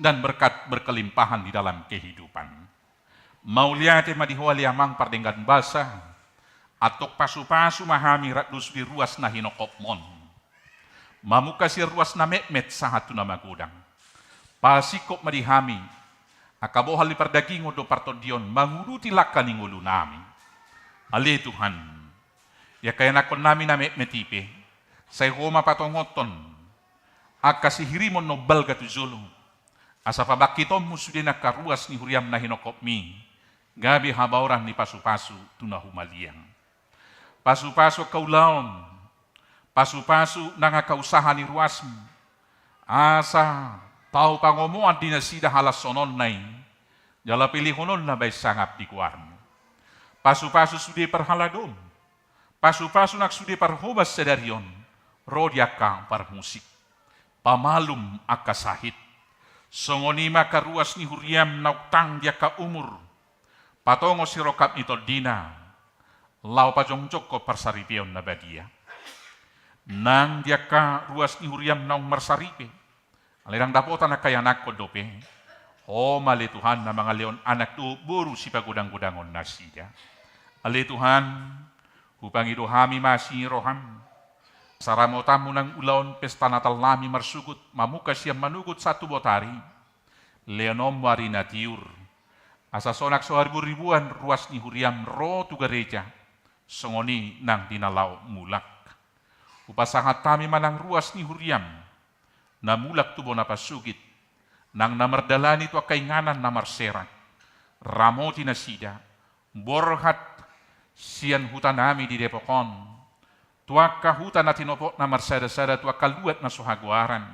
dan berkat berkelimpahan di dalam kehidupan. Mauliate madihuali amang pardenggan basa, atok pasu-pasu mahami ratus di ruas na hinokopmon. Mamukasir ruas na met sahatu na magudang. Pasikop madihami, akabohal di pardagingo do partodion, manguruti laka ning ulo nami. Ali Tuhan, ya kaya nakon namin na metipe, say homa patongoton, akasihirimon nobal gatuzolo. Asa pabakitom musudina karuas ni huriam na hinokop mi, gabi habauran ni pasu-pasu tunahumaliang. Pasu-pasu kaulaon, pasu-pasu nangakausaha ni ruasmu, asa tau pangomoan dinasida halas sonon nai, jala pilihonon na bay sangap di kuarmu. Pasu-pasu sudi perhaladom, pasu-pasu nak sudi parhobas sedarion, rodiaka par musik, pamalum akasahit, songonima karuas ni huriam nautang dia ka umur, patongo sirokap nito dina, lau pajongcok ko parsaripion na badia. Nang dia ka ruas ni huriam naung marsaripe, alirang dapotan na kayanak ko dope, o mali Tuhan na mga leon anak tu buru si pagudang-gudangon na siya. Ali Tuhan, upang idohami masih roham, saramotamu ng ulaon pesta natal nami marsugut, mamuka siya manugut satu botari, leonom warina tiur, asa sonak soharibu-ribuan ruas ni huriam ro tu gereja, songoni nang dinalaw mulak. Upasangat kami manang ruas ni huriam, na mulak tubo na pasugit, nang namardalani tu akainganan na marserak, ramoti na sida, borhat sian hutan nami di Depokon, tuaka hutan na tinopok na marsada-sada tuaka luat na suhaguaran,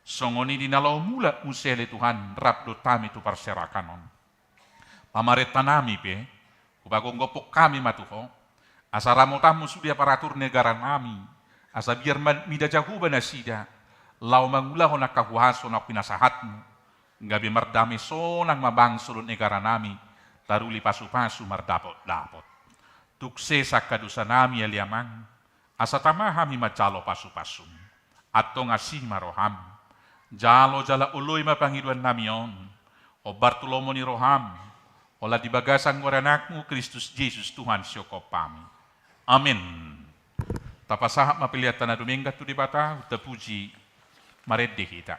songoni dinalaw mula usele Tuhan rapdo tami tu parserakanon. Pamaret tanami pe, upagong gopok kami matuho, asa ramotamu sudia paratur negara nami, asa biar mida jahuba na sida, lau mangulaho na kahuhaso na pinasahatmu, gabi mardami sonang mabangsulun negara nami, taruli pasu-pasu mardapot-dapot. Tukse sa kadusa nami aliamang, asa tamahami majalo pasu-pasum, atong asima roham, jalo jala uloy mapangiduan namion, o Bartolomo ni roham, ola di bagasang waranakmu Kristus Jesus Tuhan siyoko pami. Amin. Tapasahap mapiliatan na Dominga tu di bata, utapuji maredde kita.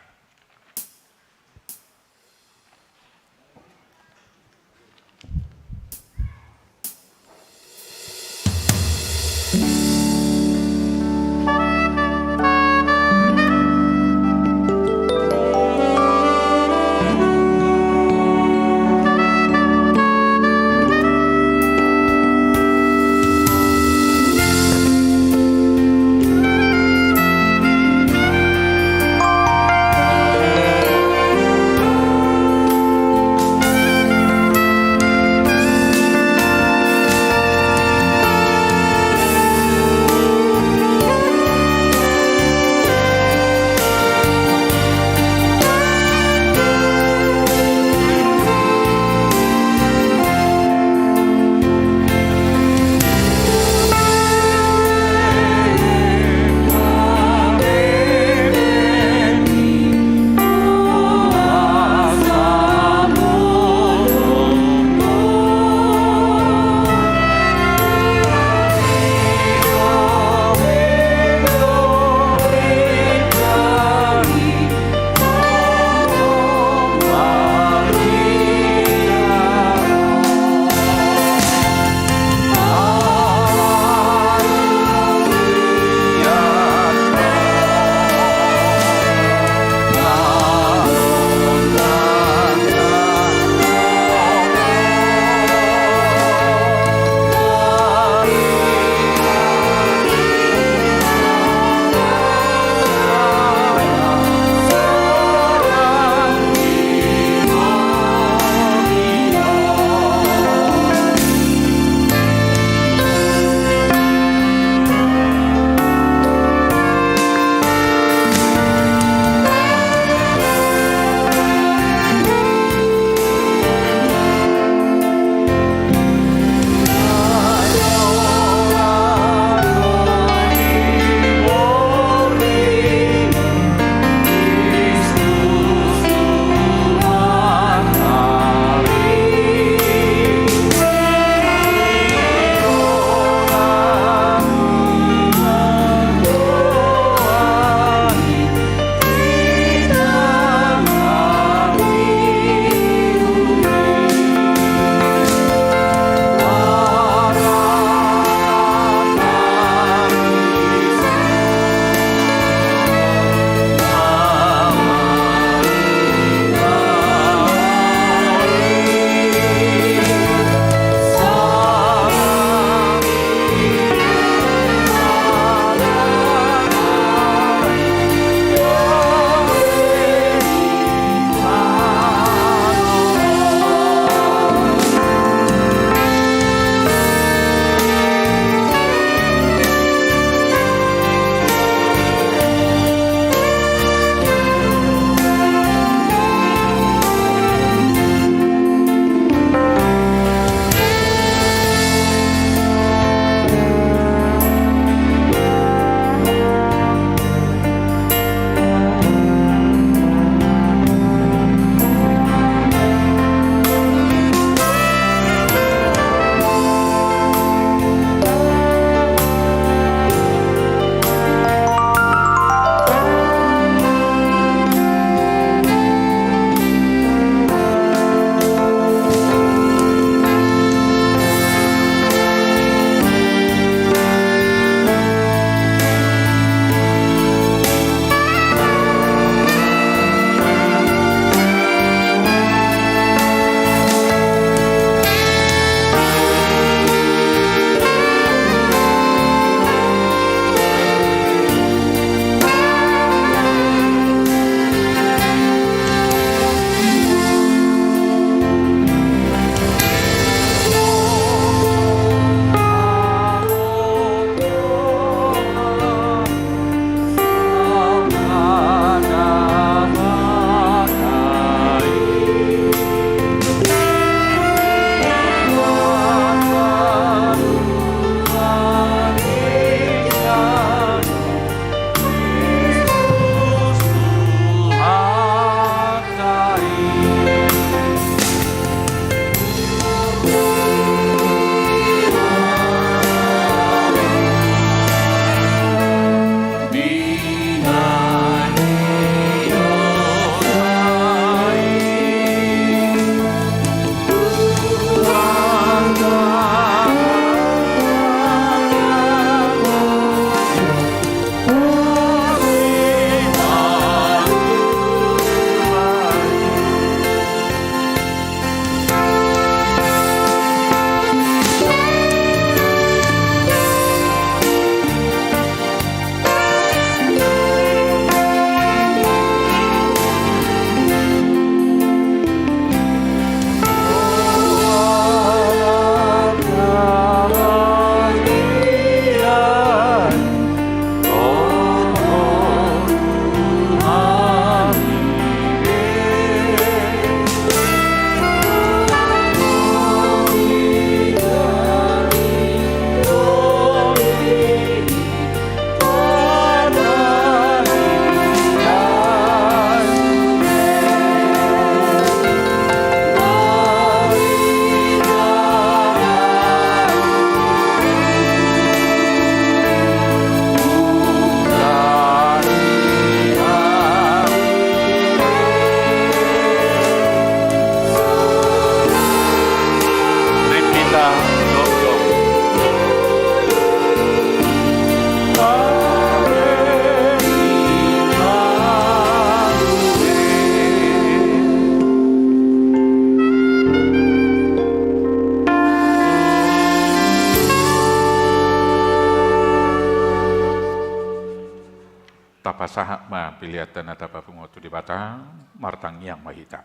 sahak ma piliatan atapa pungotu di bata martang yang mahita.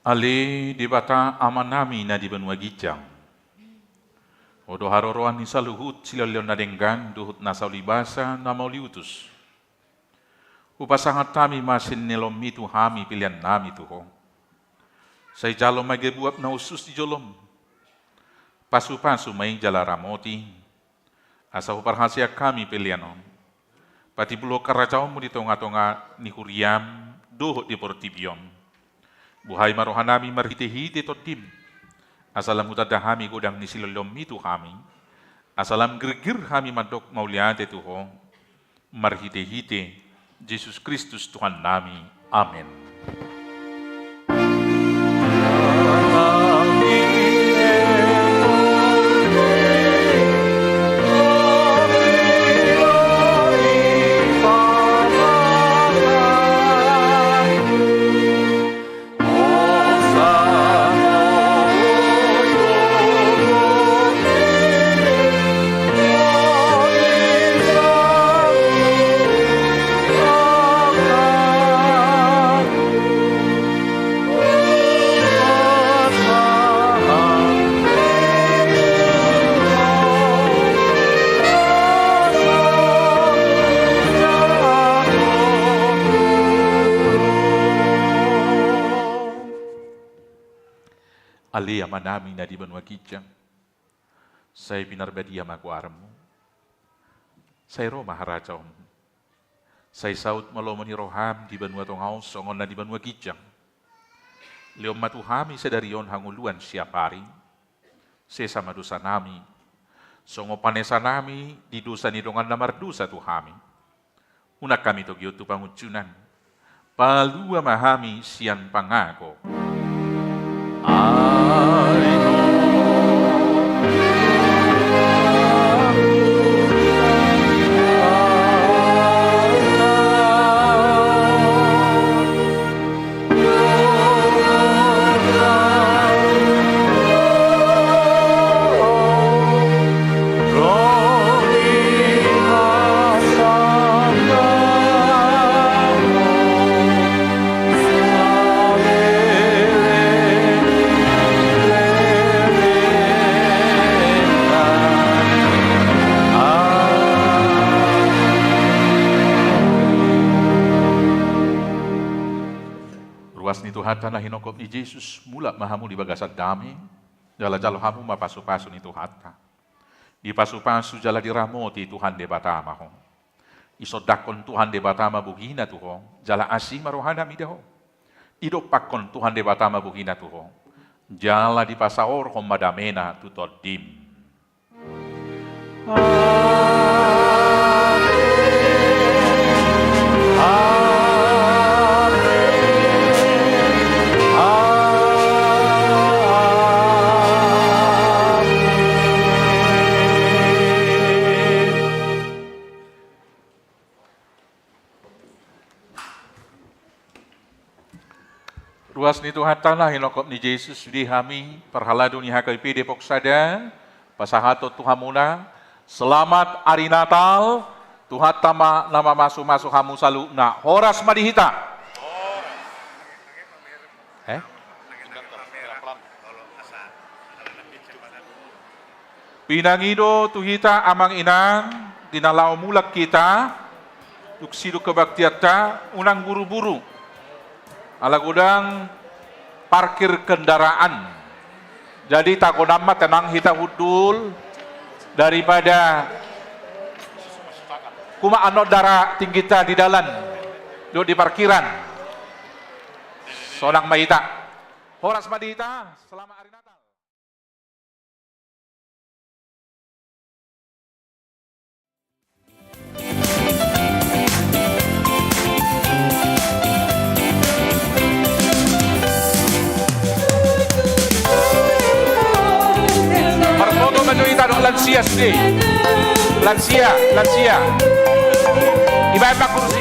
Ali di bata amanami na di benua gijang. Odo haroroan ni saluhut silalion na denggan duhut na saulibasa na mauliutus. Upasangat kami masin nilom itu hami pilihan nami tuho. Say jalom may gebuap na usus di jolom. Pasu-pasu may jala ramoti. Asa uparhasya kami pilihanon. Pati bulo karacau mo di tonga-tonga ni Huriam duhut di portibion. Buhay marohanami marhite-hite totim. Asalam utadahami godang ni silolom itu kami. Asalam gergir kami madok mauliate tuho. Marhite-hite. Yesus Kristus Tuhan nami. Amin. Ali amanami na di benua kijang. Saya pinarbadia makuarmu. Saya roh maharajom. Saya saut malomoni roham di benua tongau songon na di benua kijang. Leom matuhami sedarion hanguluan siap hari. Sesama dosa nami. Songo panesa nami di dosa nidongan namar dosa tuhami. Unak kami togyo tu pangucunan. Palua mahami sian pangako. Tuhan na hinokop ni Jesus mula mahamu di bagasad dami jala jalo hamu mapasu-pasu ni Tuhan di pasu-pasu jala diramoti Tuhan de batama ho isodakon Tuhan de batama buhina tuho jala asih marohana midaho idopakon Tuhan de batama buhina tuho jala di pasaor hom madamena tutodim. Ruas ni Tuhan tanah hinokop ni Jesus di hami perhala dunia hakai Depok sada pasahato Tuhan muna selamat hari Natal Tuhan tama nama masuk hamu salu na horas madihita pinangido tuhita amang inang dinalau mulak kita tuksido kebaktiata unang buru-buru ala gudang parkir kendaraan. Jadi takonama tenang hita hudul daripada kuma anot dara tinggita di dalan do di parkiran. Sonang mahita. Horas madita selama hari Natal. Kita dong lansia sendiri, lansia. Ibarat kursi.